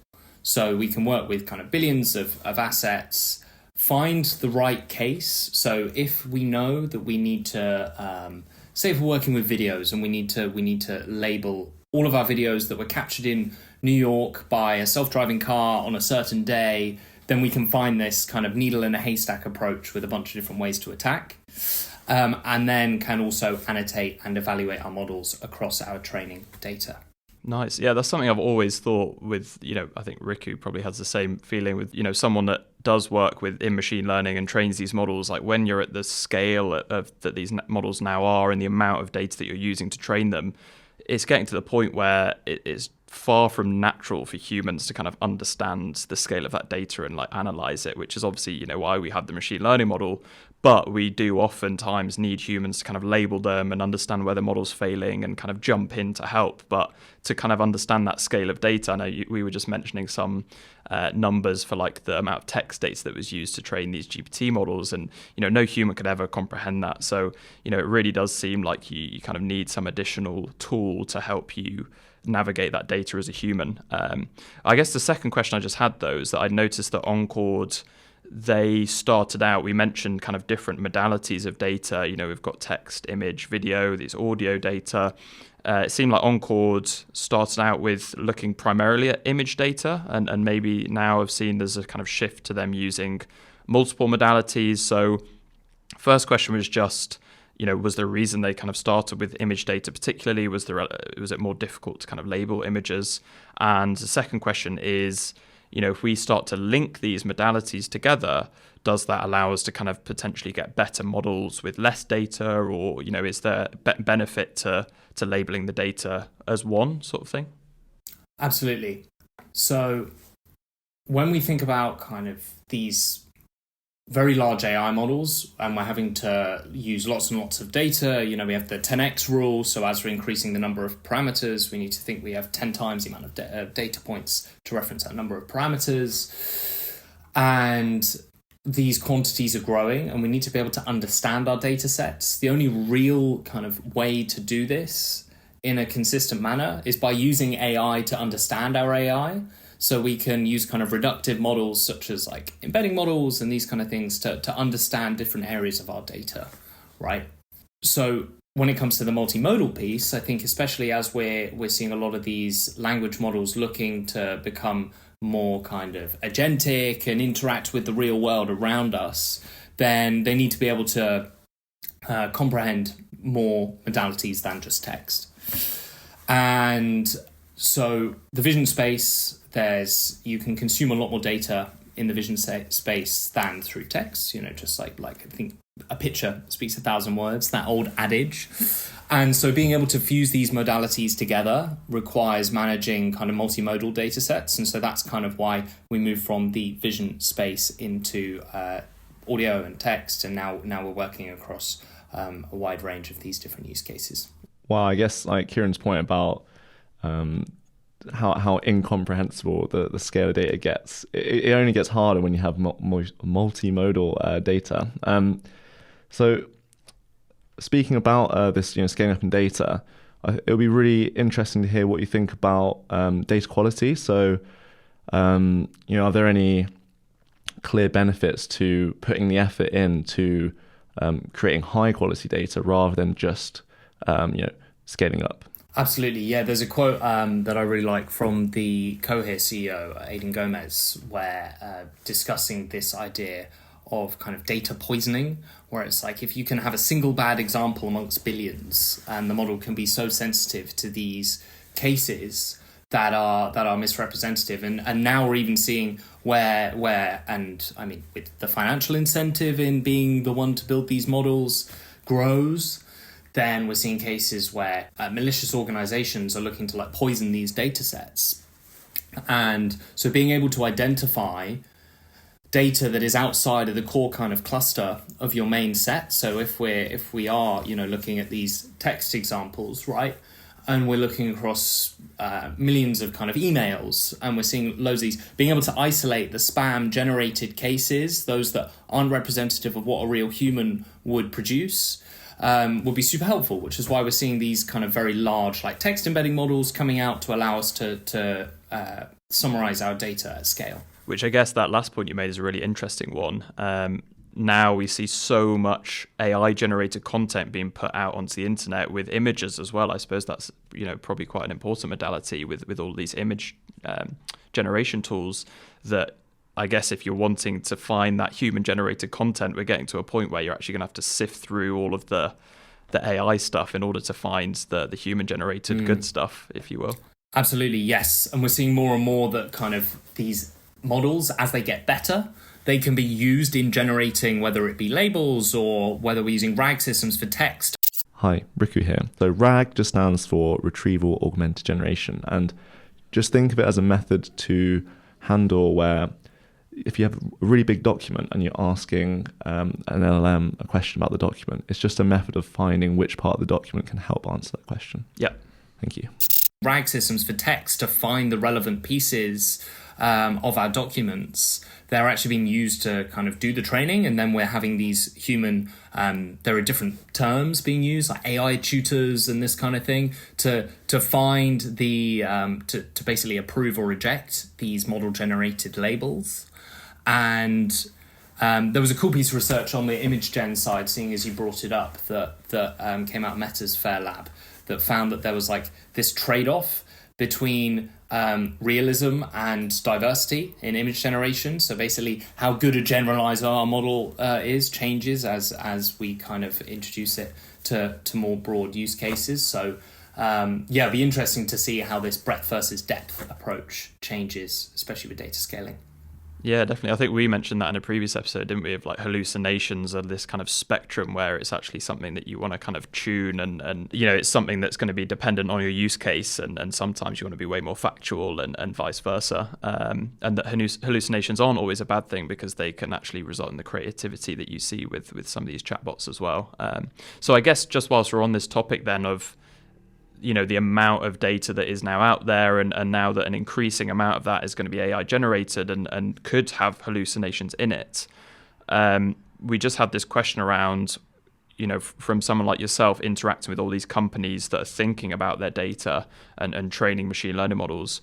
So we can work with kind of billions of assets, find the right case. So if we know that we need to, say if we're working with videos and we need to label all of our videos that were captured in New York by a self-driving car on a certain day, then we can find this kind of needle in a haystack approach with a bunch of different ways to attack. And then can also annotate and evaluate our models across our training data. Nice. Yeah, that's something I've always thought with, I think Riku probably has the same feeling with, someone that does work in machine learning and trains these models. Like when you're at the scale of that these models now are and the amount of data that you're using to train them, it's getting to the point where it is far from natural for humans to kind of understand the scale of that data and like analyze it, which is obviously, why we have the machine learning model. But we do oftentimes need humans to kind of label them and understand where the model's failing and kind of jump in to help. But to kind of understand that scale of data, I know we were just mentioning some numbers for like the amount of text data that was used to train these GPT models, and no human could ever comprehend that. So it really does seem like you kind of need some additional tool to help you navigate that data as a human. I guess the second question I just had though is that I noticed that Encord, they started out, we mentioned kind of different modalities of data. We've got text, image, video, these audio data. It seemed like Encord started out with looking primarily at image data, and maybe now I've seen there's a kind of shift to them using multiple modalities. So first question was just, was there a reason they kind of started with image data particularly? Was it more difficult to kind of label images? And the second question is, if we start to link these modalities together, does that allow us to kind of potentially get better models with less data, or is there benefit to labeling the data as one sort of thing? Absolutely. So when we think about kind of these very large AI models, and we're having to use lots and lots of data, we have the 10x rule. So as we're increasing the number of parameters, we need to think we have 10 times the amount of data points to reference that number of parameters. And these quantities are growing, and we need to be able to understand our data sets. The only real kind of way to do this in a consistent manner is by using AI to understand our AI. So we can use kind of reductive models such as like embedding models and these kind of things to understand different areas of our data, right? So when it comes to the multimodal piece, I think especially as we're seeing a lot of these language models looking to become more kind of agentic and interact with the real world around us, then they need to be able to comprehend more modalities than just text. And so the vision space, you can consume a lot more data in the vision space than through text, just like I think a picture speaks 1,000 words, that old adage. And so being able to fuse these modalities together requires managing kind of multimodal data sets. And so that's kind of why we move from the vision space into audio and text. And now we're working across a wide range of these different use cases. Well, I guess like Kieran's point about how incomprehensible the scale of data gets. It only gets harder when you have multimodal data. So speaking about this, scaling up in data, it'll be really interesting to hear what you think about data quality. So, are there any clear benefits to putting the effort into creating high quality data rather than just scaling up? Absolutely, yeah. There's a quote that I really like from the Cohere CEO, Aidan Gomez, where discussing this idea of kind of data poisoning, where it's like if you can have a single bad example amongst billions, and the model can be so sensitive to these cases that are misrepresentative, and now we're even seeing where and I mean with the financial incentive in being the one to build these models, grows, then we're seeing cases where malicious organizations are looking to like poison these data sets. And so being able to identify data that is outside of the core kind of cluster of your main set. So if we are, looking at these text examples, right, and we're looking across millions of kind of emails, and we're seeing loads of these, being able to isolate the spam generated cases, those that aren't representative of what a real human would produce, would be super helpful, which is why we're seeing these kind of very large like text embedding models coming out to allow us to summarize our data at scale. Which I guess that last point you made is a really interesting one. Now we see so much AI-generated content being put out onto the internet with images as well. I suppose that's probably quite an important modality with all these image generation tools, that I guess if you're wanting to find that human-generated content, we're getting to a point where you're actually going to have to sift through all of the AI stuff in order to find the human-generated good stuff, if you will. Absolutely, yes. And we're seeing more and more that kind of these models, as they get better, they can be used in generating, whether it be labels or whether we're using RAG systems for text. Hi, Riku here. So RAG just stands for Retrieval Augmented Generation. And just think of it as a method to handle where if you have a really big document and you're asking an LLM a question about the document, it's just a method of finding which part of the document can help answer that question. Yeah. Thank you. RAG systems for text to find the relevant pieces of our documents, they're actually being used to kind of do the training, and then we're having these human, there are different terms being used, like AI tutors and this kind of thing, to find the, to basically approve or reject these model-generated labels. And there was a cool piece of research on the image gen side, seeing as you brought it up, that came out of Meta's Fair Lab, that found that there was like this trade-off between realism and diversity in image generation. So basically how good a generalizer our model is changes as we kind of introduce it to more broad use cases. So it'd be interesting to see how this breadth versus depth approach changes, especially with data scaling. Yeah, definitely. I think we mentioned that in a previous episode, didn't we, of like hallucinations are this kind of spectrum where it's actually something that you want to kind of tune and it's something that's going to be dependent on your use case, and sometimes you want to be way more factual and vice versa. And that hallucinations aren't always a bad thing, because they can actually result in the creativity that you see with some of these chatbots as well. So I guess just whilst we're on this topic then of the amount of data that is now out there, and now that an increasing amount of that is going to be AI generated and could have hallucinations in it. We just had this question around, from someone like yourself interacting with all these companies that are thinking about their data and training machine learning models.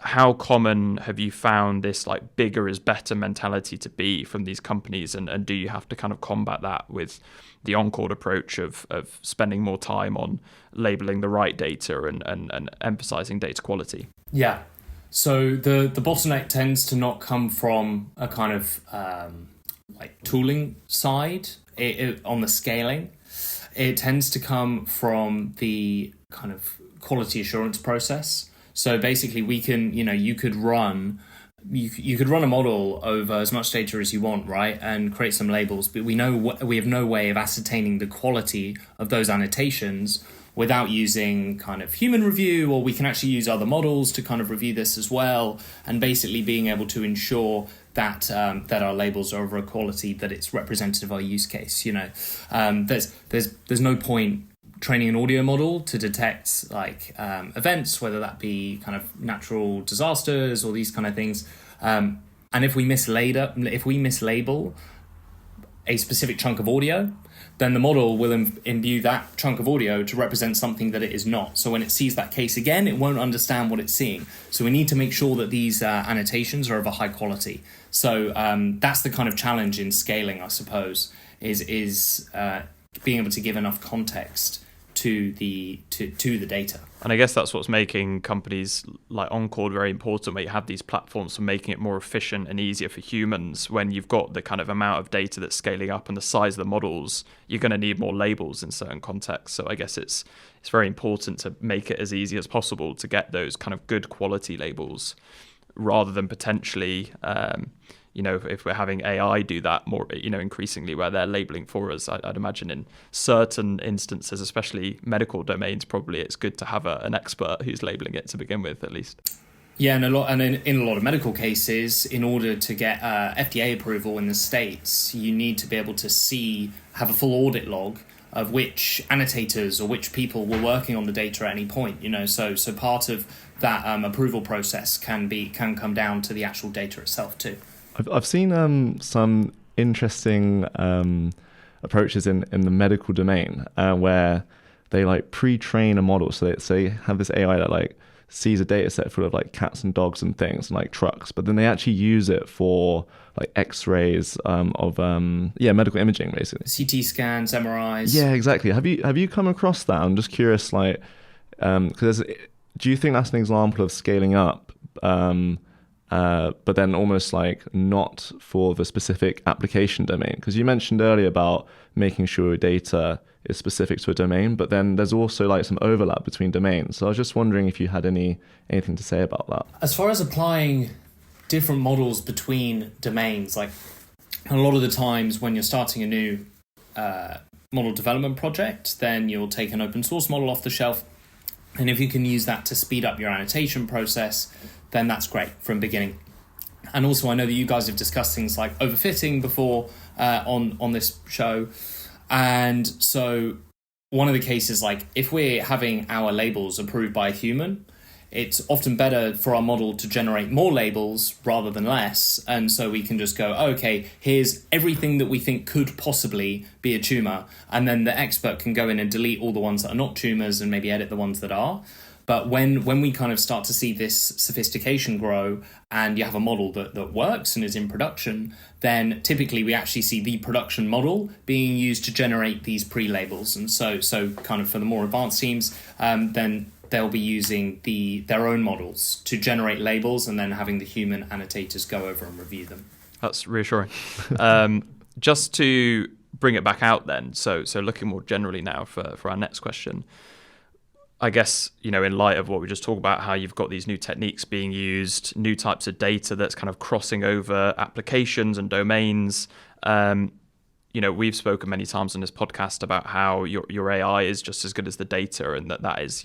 How common have you found this like bigger is better mentality to be from these companies, and do you have to kind of combat that with the Encord approach of spending more time on labeling the right data and emphasizing data quality? Yeah. So the bottleneck tends to not come from a kind of like tooling side on the scaling. It tends to come from the kind of quality assurance process. So basically we can, you could run a model over as much data as you want, right? And create some labels, but we have no way of ascertaining the quality of those annotations without using kind of human review, or we can actually use other models to kind of review this as well, and basically being able to ensure that that our labels are of a quality that it's representative of our use case. There's no point training an audio model to detect like events, whether that be kind of natural disasters or these kind of things. And if we mislabel a specific chunk of audio, then the model will imbue that chunk of audio to represent something that it is not. So when it sees that case again, it won't understand what it's seeing. So we need to make sure that these annotations are of a high quality. So that's the kind of challenge in scaling, I suppose, is being able to give enough context to the data. And I guess that's what's making companies like Encord very important, where you have these platforms for making it more efficient and easier for humans. When you've got the kind of amount of data that's scaling up and the size of the models, you're going to need more labels in certain contexts. So I guess it's very important to make it as easy as possible to get those kind of good quality labels, rather than potentially if we're having AI do that more, increasingly where they're labeling for us, I'd imagine in certain instances, especially medical domains, probably it's good to have an expert who's labeling it to begin with, at least. Yeah, and in a lot of medical cases, in order to get FDA approval in the States, you need to be able to have a full audit log of which annotators or which people were working on the data at any point. So part of that approval process can come down to the actual data itself too. I've seen some interesting approaches in the medical domain where they like pre-train a model. So they have this AI that like sees a data set full of like cats and dogs and things and like trucks, but then they actually use it for like x-rays of medical imaging, basically. CT scans, MRIs. Yeah, exactly. Have you come across that? I'm just curious, like, because do you think that's an example of scaling up, but then almost like not for the specific application domain? Because you mentioned earlier about making sure data is specific to a domain, but then there's also like some overlap between domains. So I was just wondering if you had anything to say about that. As far as applying different models between domains, like a lot of the times when you're starting a new model development project, then you'll take an open source model off the shelf, and if you can use that to speed up your annotation process, then that's great from beginning. And also, I know that you guys have discussed things like overfitting before on this show. And so one of the cases, like if we're having our labels approved by a human, it's often better for our model to generate more labels rather than less. And so we can just go, okay, here's everything that we think could possibly be a tumor. And then the expert can go in and delete all the ones that are not tumors and maybe edit the ones that are. But when we kind of start to see this sophistication grow and you have a model that works and is in production, then typically we actually see the production model being used to generate these pre-labels. And so kind of for the more advanced teams, then they'll be using their own models to generate labels and then having the human annotators go over and review them. That's reassuring. Just to bring it back out then, so looking more generally now for our next question, I guess, in light of what we just talked about, how you've got these new techniques being used, new types of data that's kind of crossing over applications and domains. We've spoken many times on this podcast about how your AI is just as good as the data, and that is,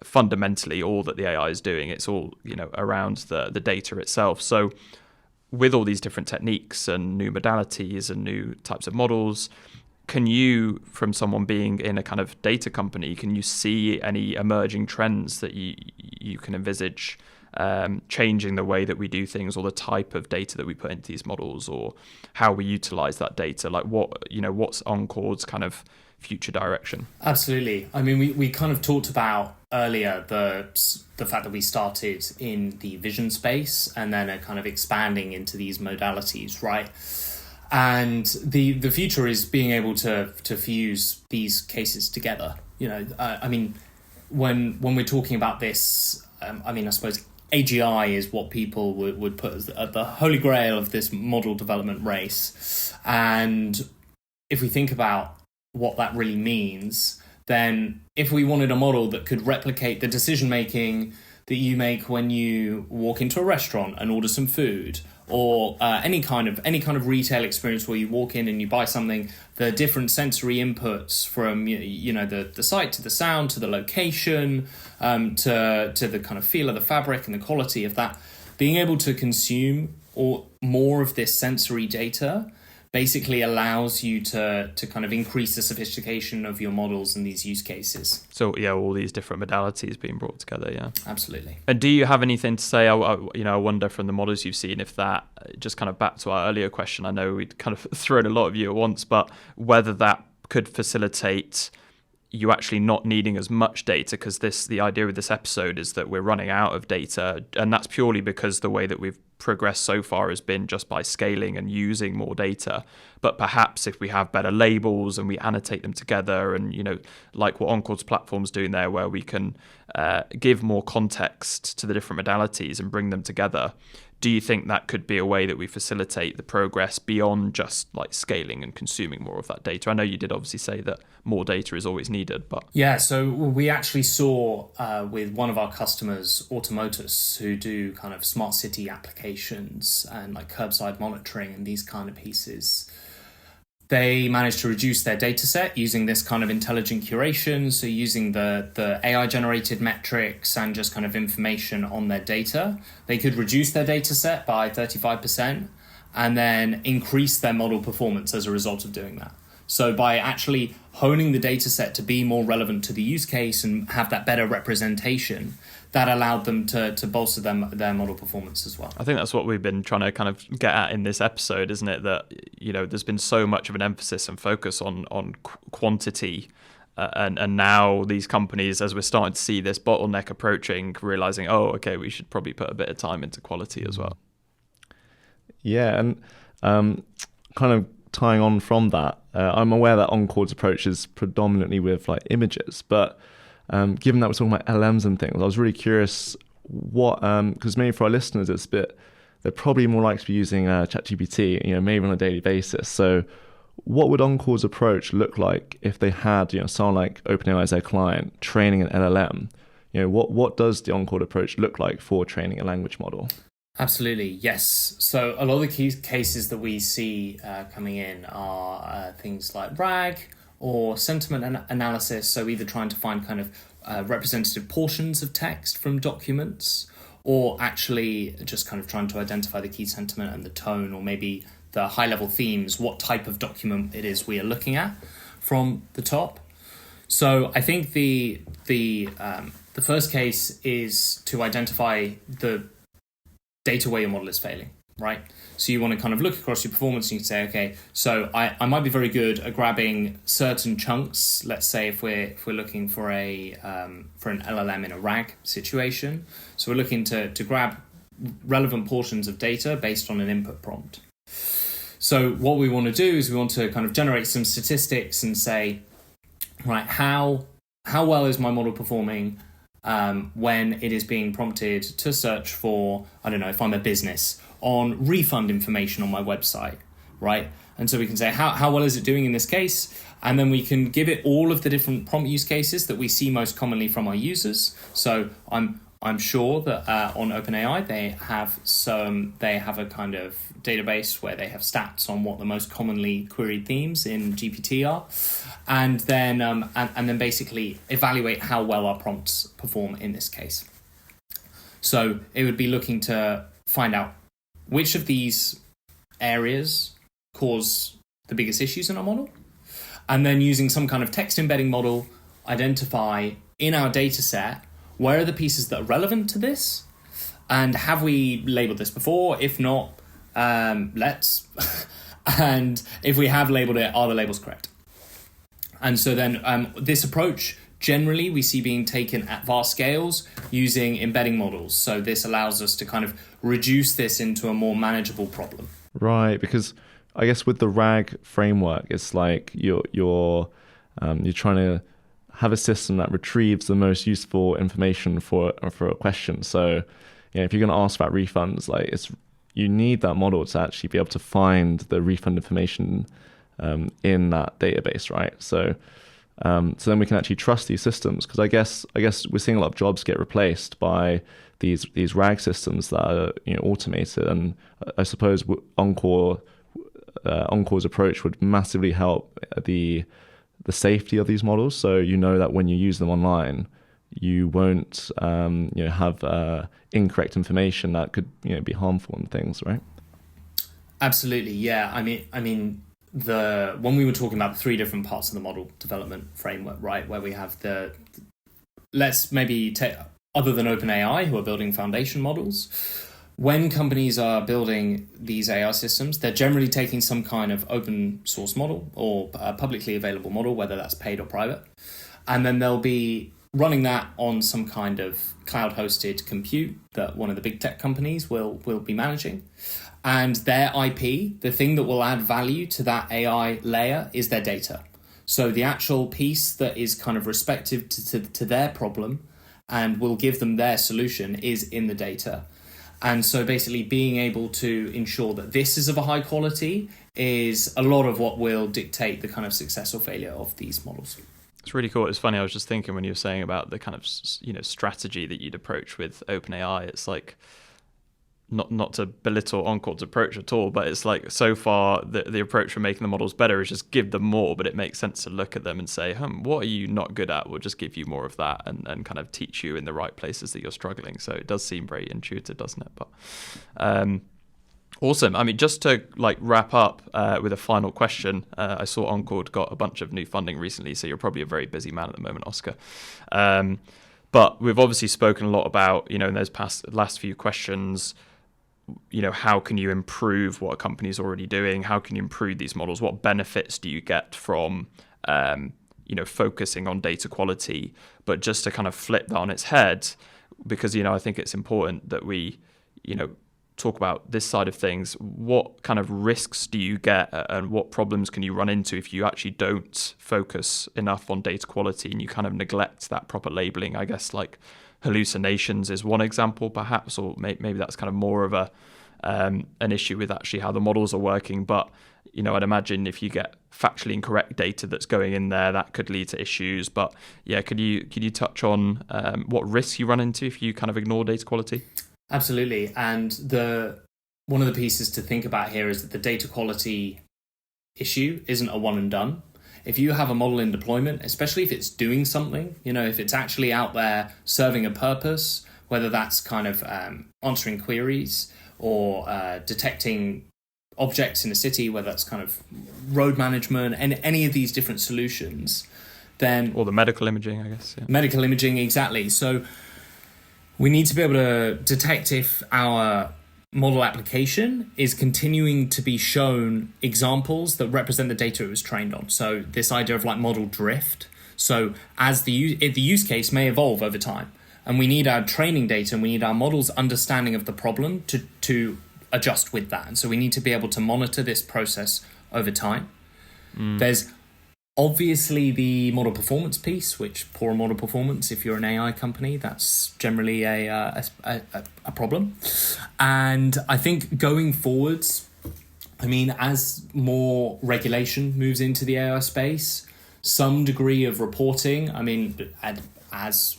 fundamentally all that the AI is doing. It's all, around the data itself. So with all these different techniques and new modalities and new types of models, can you, from someone being in a kind of data company, can you see any emerging trends that you can envisage changing the way that we do things, or the type of data that we put into these models, or how we utilize that data? Like what's Encord's kind of future direction? Absolutely. I mean, we kind of talked about earlier the fact that we started in the vision space and then are kind of expanding into these modalities, right? And the future is being able to fuse these cases together. I mean, when we're talking about this, I suppose AGI is what people would put as the holy grail of this model development race. And if we think about what that really means, then if we wanted a model that could replicate the decision making that you make when you walk into a restaurant and order some food, or any kind of retail experience where you walk in and you buy something, the different sensory inputs from the sight to the sound to the location to the kind of feel of the fabric and the quality of that, being able to consume or more of this sensory data basically allows you to kind of increase the sophistication of your models in these use cases. So yeah, all these different modalities being brought together, yeah. Absolutely. And do you have anything to say, I wonder from the models you've seen, if that, just kind of back to our earlier question, I know we'd kind of thrown a lot of you at once, but whether that could facilitate you actually not needing as much data, because the idea of this episode is that we're running out of data, and that's purely because the way that we've progressed so far has been just by scaling and using more data. But perhaps if we have better labels and we annotate them together, and like what Encord's platform's doing there, where we can give more context to the different modalities and bring them together, do you think that could be a way that we facilitate the progress beyond just like scaling and consuming more of that data? I know you did obviously say that more data is always needed, but yeah, so we actually saw with one of our customers, Automotus, who do kind of smart city applications and like curbside monitoring and these kind of pieces. They managed to reduce their data set using this kind of intelligent curation, so using the AI-generated metrics and just kind of information on their data. They could reduce their data set by 35% and then increase their model performance as a result of doing that. So by actually honing the data set to be more relevant to the use case and have that better representation, that allowed them to bolster their model performance as well. I think that's what we've been trying to kind of get at in this episode, isn't it? That, you know, there's been so much of an emphasis and focus on quantity. And now these companies, as we're starting to see this bottleneck approaching, realizing, oh, okay, we should probably put a bit of time into quality as well. Yeah, and kind of tying on from that, I'm aware that Encord's approach is predominantly with like images, but given that we're talking about LLMs and things, I was really curious what, because maybe for our listeners, it's a bit, they're probably more likely to be using ChatGPT, you know, maybe on a daily basis. So what would Encord's approach look like if they had, you know, someone like OpenAI as their client training an LLM? You know, what does the Encord approach look like for training a language model? Absolutely, yes. So a lot of the key cases that we see coming in are things like RAG or sentiment analysis. So either trying to find kind of representative portions of text from documents, or actually just kind of trying to identify the key sentiment and the tone, or maybe the high-level themes, what type of document it is we are looking at from the top. So I think the first case is to identify the data where your model is failing, right? So you want to kind of look across your performance and you can say, okay, so I might be very good at grabbing certain chunks. Let's say if we're looking for an LLM in a RAG situation. So we're looking to grab relevant portions of data based on an input prompt. So what we want to do is we want to kind of generate some statistics and say, right, how well is my model performing when it is being prompted to search for, I don't know, if I'm a business, on refund information on my website, right? And so we can say, how well is it doing in this case? And then we can give it all of the different prompt use cases that we see most commonly from our users. So I'm sure that on OpenAI they have a kind of database where they have stats on what the most commonly queried themes in GPT are, and then basically evaluate how well our prompts perform in this case. So it would be looking to find out which of these areas cause the biggest issues in our model, and then using some kind of text embedding model, identify in our data set where are the pieces that are relevant to this, and have we labeled this before? If not, let's. And if we have labeled it, are the labels correct? And so then this approach generally we see being taken at vast scales using embedding models. So this allows us to kind of reduce this into a more manageable problem. Right, because I guess with the RAG framework, it's like you're trying to have a system that retrieves the most useful information for a question. So, you know, if you're going to ask about refunds, like you need that model to actually be able to find the refund information in that database, right? So then we can actually trust these systems, because I guess we're seeing a lot of jobs get replaced by these RAG systems that are, you know, automated, and I suppose Encor's approach would massively help the safety of these models. So you know that when you use them online, you won't have incorrect information that could, you know, be harmful and things, right? Absolutely, yeah. I mean when we were talking about the three different parts of the model development framework, right, where we have let's maybe take, other than OpenAI, who are building foundation models, when companies are building these AI systems, they're generally taking some kind of open source model or a publicly available model, whether that's paid or private, and then they'll be running that on some kind of cloud-hosted compute that one of the big tech companies will be managing. And their IP, the thing that will add value to that AI layer, is their data. So the actual piece that is kind of respective to their problem and will give them their solution is in the data. And so basically being able to ensure that this is of a high quality is a lot of what will dictate the kind of success or failure of these models. It's really cool. It's funny. I was just thinking when you were saying about the kind of, strategy that you'd approach with OpenAI, it's like, not to belittle Encord's approach at all, but it's like so far the approach for making the models better is just give them more, but it makes sense to look at them and say, what are you not good at? We'll just give you more of that and kind of teach you in the right places that you're struggling. So it does seem very intuitive, doesn't it? But awesome. I mean, just to wrap up with a final question, I saw Encord got a bunch of new funding recently, so you're probably a very busy man at the moment, Oscar. But we've obviously spoken a lot about, in those last few questions, how can you improve what a company's already doing? How can you improve these models? What benefits do you get from, focusing on data quality? But just to kind of flip that on its head, because, I think it's important that we, talk about this side of things. What kind of risks do you get and what problems can you run into if you actually don't focus enough on data quality and you kind of neglect that proper labeling? I guess hallucinations is one example, perhaps, or maybe that's kind of more of an issue with actually how the models are working. But I'd imagine if you get factually incorrect data that's going in there, that could lead to issues. But yeah, could you touch on what risks you run into if you kind of ignore data quality? Absolutely, and one of the pieces to think about here is that the data quality issue isn't a one and done. If you have a model in deployment, especially if it's doing something, if it's actually out there serving a purpose, whether that's kind of answering queries or detecting objects in a city, whether that's kind of road management and any of these different solutions, then... Or the medical imaging, I guess. Yeah. Medical imaging, exactly. So we need to be able to detect if our model application is continuing to be shown examples that represent the data it was trained on. So this idea of model drift. So as the use case may evolve over time, and we need our training data and we need our model's understanding of the problem to adjust with that. And so we need to be able to monitor this process over time. There's obviously the model performance piece, which poor model performance, if you're an AI company, that's generally a problem. And I think going forwards, as more regulation moves into the AI space, some degree of reporting, as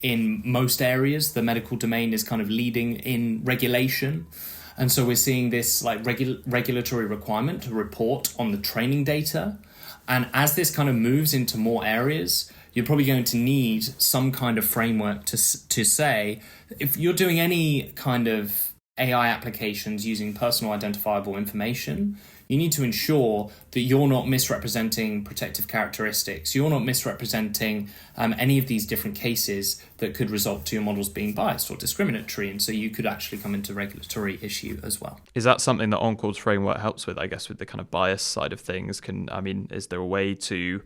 in most areas, the medical domain is kind of leading in regulation. And so we're seeing this regulatory requirement to report on the training data. And as this kind of moves into more areas, you're probably going to need some kind of framework to say, if you're doing any kind of AI applications using personal identifiable information, you need to ensure that you're not misrepresenting protective characteristics. You're not misrepresenting any of these different cases that could result to your models being biased or discriminatory. And so you could actually come into regulatory issue as well. Is that something that Encord's framework helps with, I guess, with the kind of bias side of things? Is there a way to,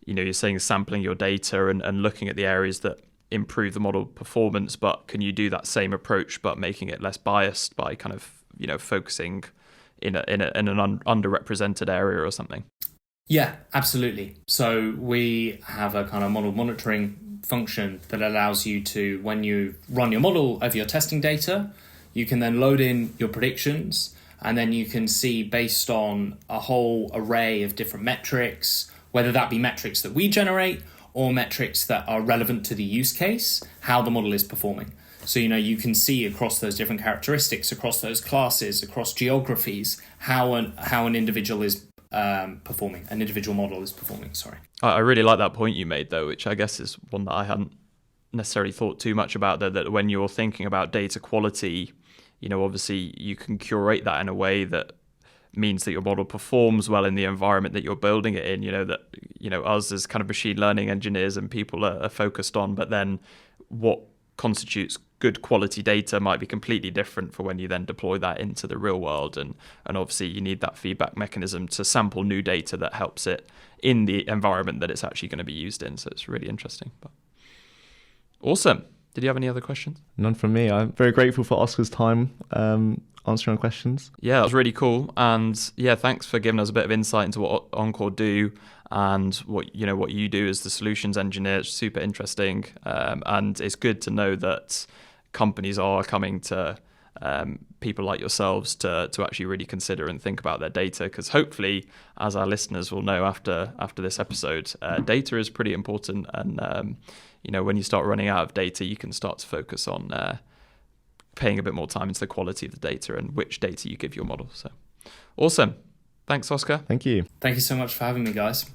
you're saying sampling your data and looking at the areas that improve the model performance, but can you do that same approach but making it less biased by kind of, focusing in an underrepresented area or something? Yeah, absolutely. So we have a kind of model monitoring function that allows you to, when you run your model over your testing data, you can then load in your predictions, and then you can see based on a whole array of different metrics, whether that be metrics that we generate or metrics that are relevant to the use case, how the model is performing. So, you can see across those different characteristics, across those classes, across geographies, how an individual is performing, an individual model is performing, sorry. I really like that point you made, though, which I guess is one that I hadn't necessarily thought too much about, that when you're thinking about data quality, obviously you can curate that in a way that means that your model performs well in the environment that you're building it in, us as kind of machine learning engineers and people are focused on, but then what constitutes good quality data might be completely different for when you then deploy that into the real world. And obviously you need that feedback mechanism to sample new data that helps it in the environment that it's actually going to be used in. So it's really interesting. But awesome. Did you have any other questions? None from me. I'm very grateful for Oscar's time answering questions. Yeah, that was really cool. And yeah, thanks for giving us a bit of insight into what Encord do and what you do as the solutions engineer. It's super interesting. And it's good to know that companies are coming to people like yourselves to actually really consider and think about their data, because hopefully, as our listeners will know after this episode, data is pretty important, and when you start running out of data, you can start to focus on paying a bit more time into the quality of the data and which data you give your model. So awesome. Thanks, Oscar. Thank you. Thank you so much for having me, guys.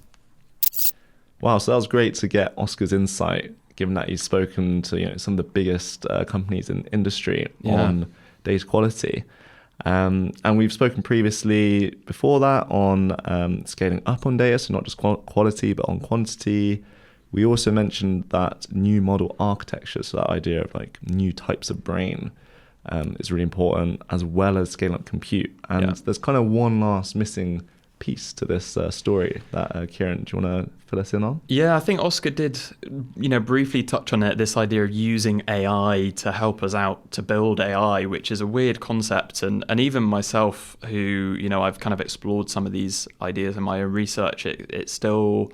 Wow, so that was great to get Oscar's insight, given that he's spoken to some of the biggest companies in the industry on data quality. And we've spoken previously before that on scaling up on data, so not just quality, but on quantity. We also mentioned that new model architecture, so that idea of like new types of brain is really important, as well as scaling up compute. And there's kind of one last missing piece to this story that Kieren, do you want to fill us in on? Yeah, I think Oscar did, briefly touch on it, this idea of using AI to help us out to build AI, which is a weird concept. And even myself, who, I've kind of explored some of these ideas in my own research, it's still,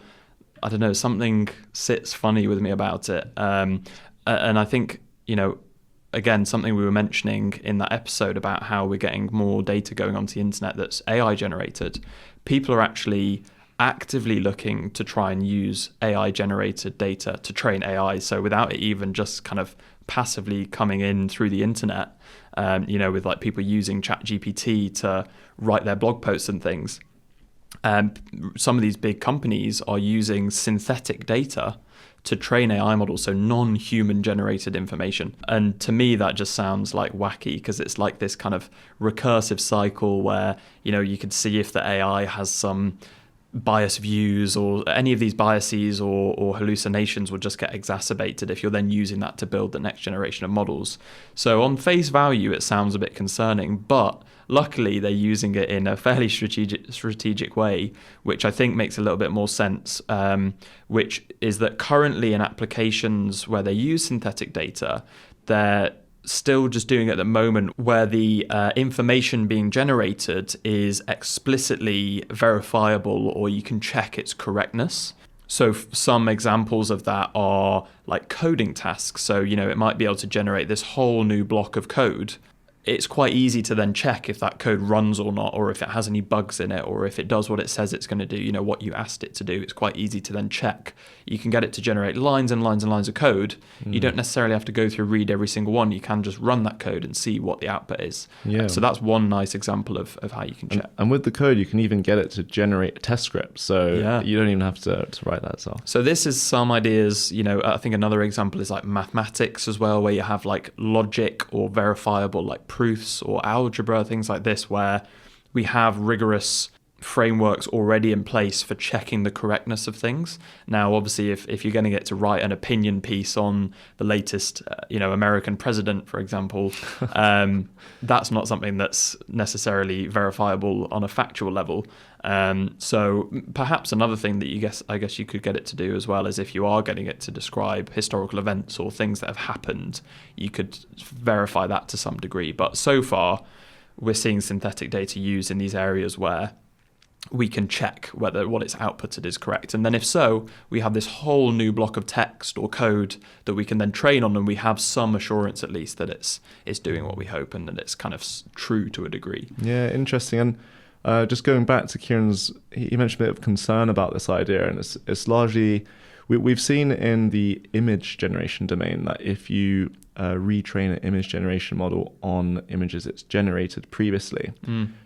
I don't know, something sits funny with me about it. And I think, again, something we were mentioning in that episode about how we're getting more data going onto the internet that's AI generated. People are actually actively looking to try and use AI generated data to train AI. So without it even just kind of passively coming in through the internet, with like people using ChatGPT to write their blog posts and things. Some of these big companies are using synthetic data to train AI models, so non-human generated information. And to me, that just sounds like wacky, because it's like this kind of recursive cycle where, you can see if the AI has some biased views, or any of these biases or hallucinations will just get exacerbated if you're then using that to build the next generation of models. So on face value, it sounds a bit concerning, but luckily they're using it in a fairly strategic way, which I think makes a little bit more sense, which is that currently in applications where they use synthetic data, they're still just doing it at the moment where the information being generated is explicitly verifiable, or you can check its correctness. So some examples of that are like coding tasks. So, it might be able to generate this whole new block of code. It's quite easy to then check if that code runs or not, or if it has any bugs in it, or if it does what it says it's going to do, what you asked it to do. It's quite easy to then check. You can get it to generate lines and lines and lines of code. You don't necessarily have to go through read every single one. You can just run that code and see what the output is. Yeah. So that's one nice example of how you can check. And with the code, you can even get it to generate a test script. So you don't even have to write that stuff. So this is some ideas, I think another example is like mathematics as well, where you have like logic or verifiable like proofs or algebra, things like this, where we have rigorous frameworks already in place for checking the correctness of things. Now, obviously, if you're going to get to write an opinion piece on the latest, American president, for example, that's not something that's necessarily verifiable on a factual level. So perhaps another thing that I guess you could get it to do as well is, if you are getting it to describe historical events or things that have happened, you could verify that to some degree. But so far, we're seeing synthetic data used in these areas where we can check whether what it's outputted is correct. And then if so, we have this whole new block of text or code that we can then train on, and we have some assurance at least that it's doing what we hope and that it's kind of true to a degree. Yeah, interesting. And just going back to Kieran's, he mentioned a bit of concern about this idea, and it's largely, we've seen in the image generation domain that if you retrain an image generation model on images it's generated previously,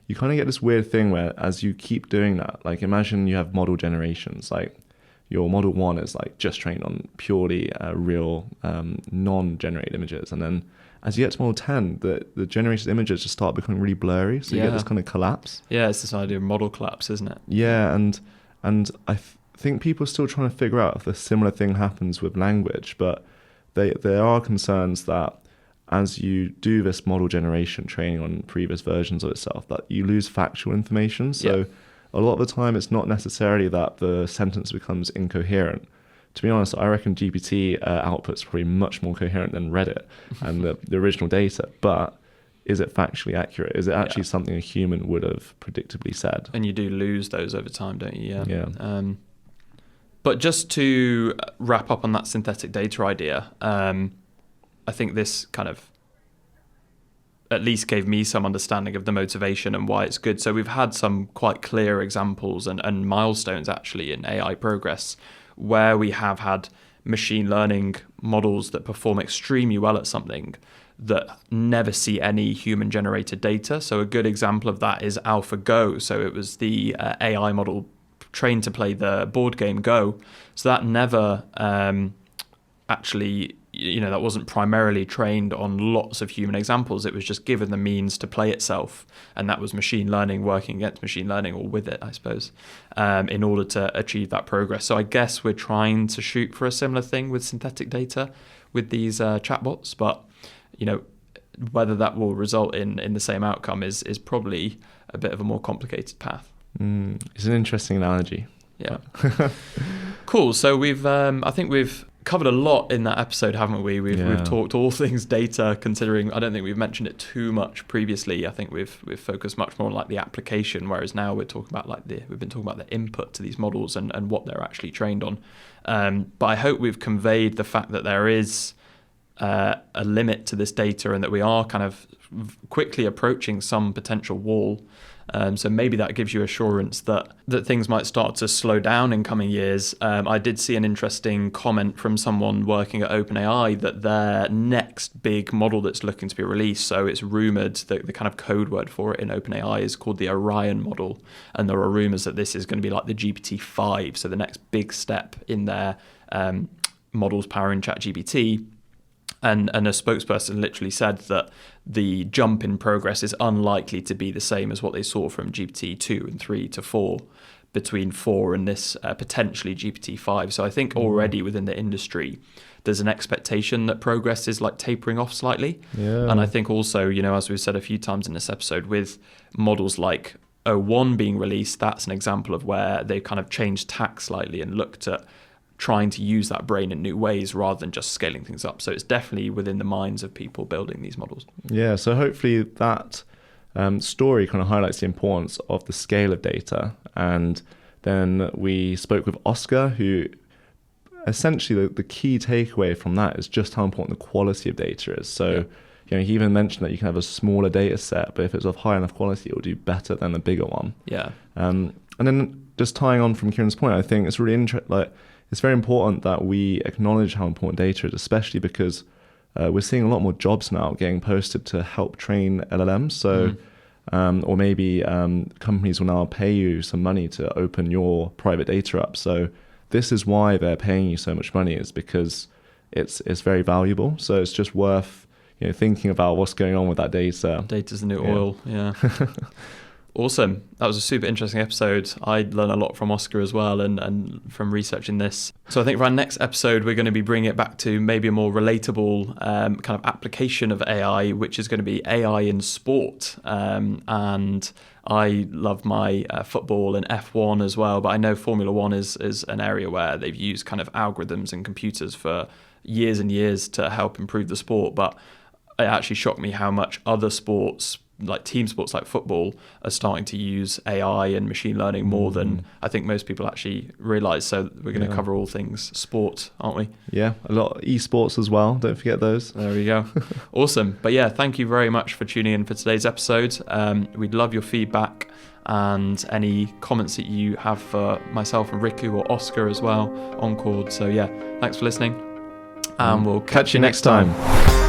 you kind of get this weird thing where as you keep doing that, like imagine you have model generations, like your model 1 is like just trained on purely real non-generated images, and then as you get to model 10, the generated images just start becoming really blurry, so you get this kind of collapse. Yeah, it's this idea of model collapse, isn't it? Yeah, and I think people are still trying to figure out if a similar thing happens with language, but there are concerns that as you do this model generation training on previous versions of itself, that you lose factual information. So a lot of the time, it's not necessarily that the sentence becomes incoherent. To be honest, I reckon GPT output's probably much more coherent than Reddit and the original data, but is it factually accurate? Is it actually something a human would have predictably said? And you do lose those over time, don't you? Yeah. But just to wrap up on that synthetic data idea, I think this kind of at least gave me some understanding of the motivation and why it's good. So we've had some quite clear examples and milestones actually in AI progress where we have had machine learning models that perform extremely well at something that never see any human generated data. So a good example of that is AlphaGo. So it was the AI model trained to play the board game Go. So that never actually, that wasn't primarily trained on lots of human examples. It was just given the means to play itself. And that was machine learning working against machine learning, or with it, I suppose, in order to achieve that progress. So I guess we're trying to shoot for a similar thing with synthetic data with these chatbots. But, whether that will result in the same outcome is probably a bit of a more complicated path. It's an interesting analogy. Yeah. Cool. So I think we've covered a lot in that episode, haven't we? We've talked all things data, considering I don't think we've mentioned it too much previously. I think we've focused much more on like the application, whereas now we're talking about we've been talking about the input to these models and what they're actually trained on. But I hope we've conveyed the fact that there is a limit to this data and that we are kind of quickly approaching some potential wall. So maybe that gives you assurance that things might start to slow down in coming years. I did see an interesting comment from someone working at OpenAI that their next big model that's looking to be released, so it's rumoured that the kind of code word for it in OpenAI is called the Orion model. And there are rumours that this is going to be like the GPT-5, so the next big step in their models powering ChatGPT. And a spokesperson literally said that the jump in progress is unlikely to be the same as what they saw from GPT-2 and 3 to 4, between 4 and this potentially GPT-5. So I think already within the industry, there's an expectation that progress is like tapering off slightly. Yeah. And I think also, as we've said a few times in this episode, with models like O1 being released, that's an example of where they kind of changed tack slightly and looked at trying to use that brain in new ways rather than just scaling things up. So it's definitely within the minds of people building these models. Yeah, so hopefully that story kind of highlights the importance of the scale of data. And then we spoke with Oscar, who essentially the key takeaway from that is just how important the quality of data is. So he even mentioned that you can have a smaller data set, but if it's of high enough quality, it will do better than the bigger one. Yeah. And then just tying on from Kieran's point, I think it's really interesting. It's very important that we acknowledge how important data is, especially because we're seeing a lot more jobs now getting posted to help train LLMs. So, or maybe companies will now pay you some money to open your private data up. So this is why they're paying you so much money, is because it's very valuable. So it's just worth thinking about what's going on with that data. Data's the new oil. Yeah. Awesome. That was a super interesting episode. I learned a lot from Oscar as well and from researching this. So I think for our next episode, we're going to be bringing it back to maybe a more relatable kind of application of AI, which is going to be AI in sport. And I love my football and F1 as well, but I know Formula One is an area where they've used kind of algorithms and computers for years and years to help improve the sport. But it actually shocked me how much other sports, like team sports like football, are starting to use AI and machine learning more than I think most people actually realise. So we're going to cover all things sport, aren't we? Yeah, a lot of esports as well. Don't forget those. There we go. Awesome. But yeah, thank you very much for tuning in for today's episode. We'd love your feedback and any comments that you have for myself and Riku or Oscar as well, Encord. So yeah, thanks for listening and we'll catch you next time.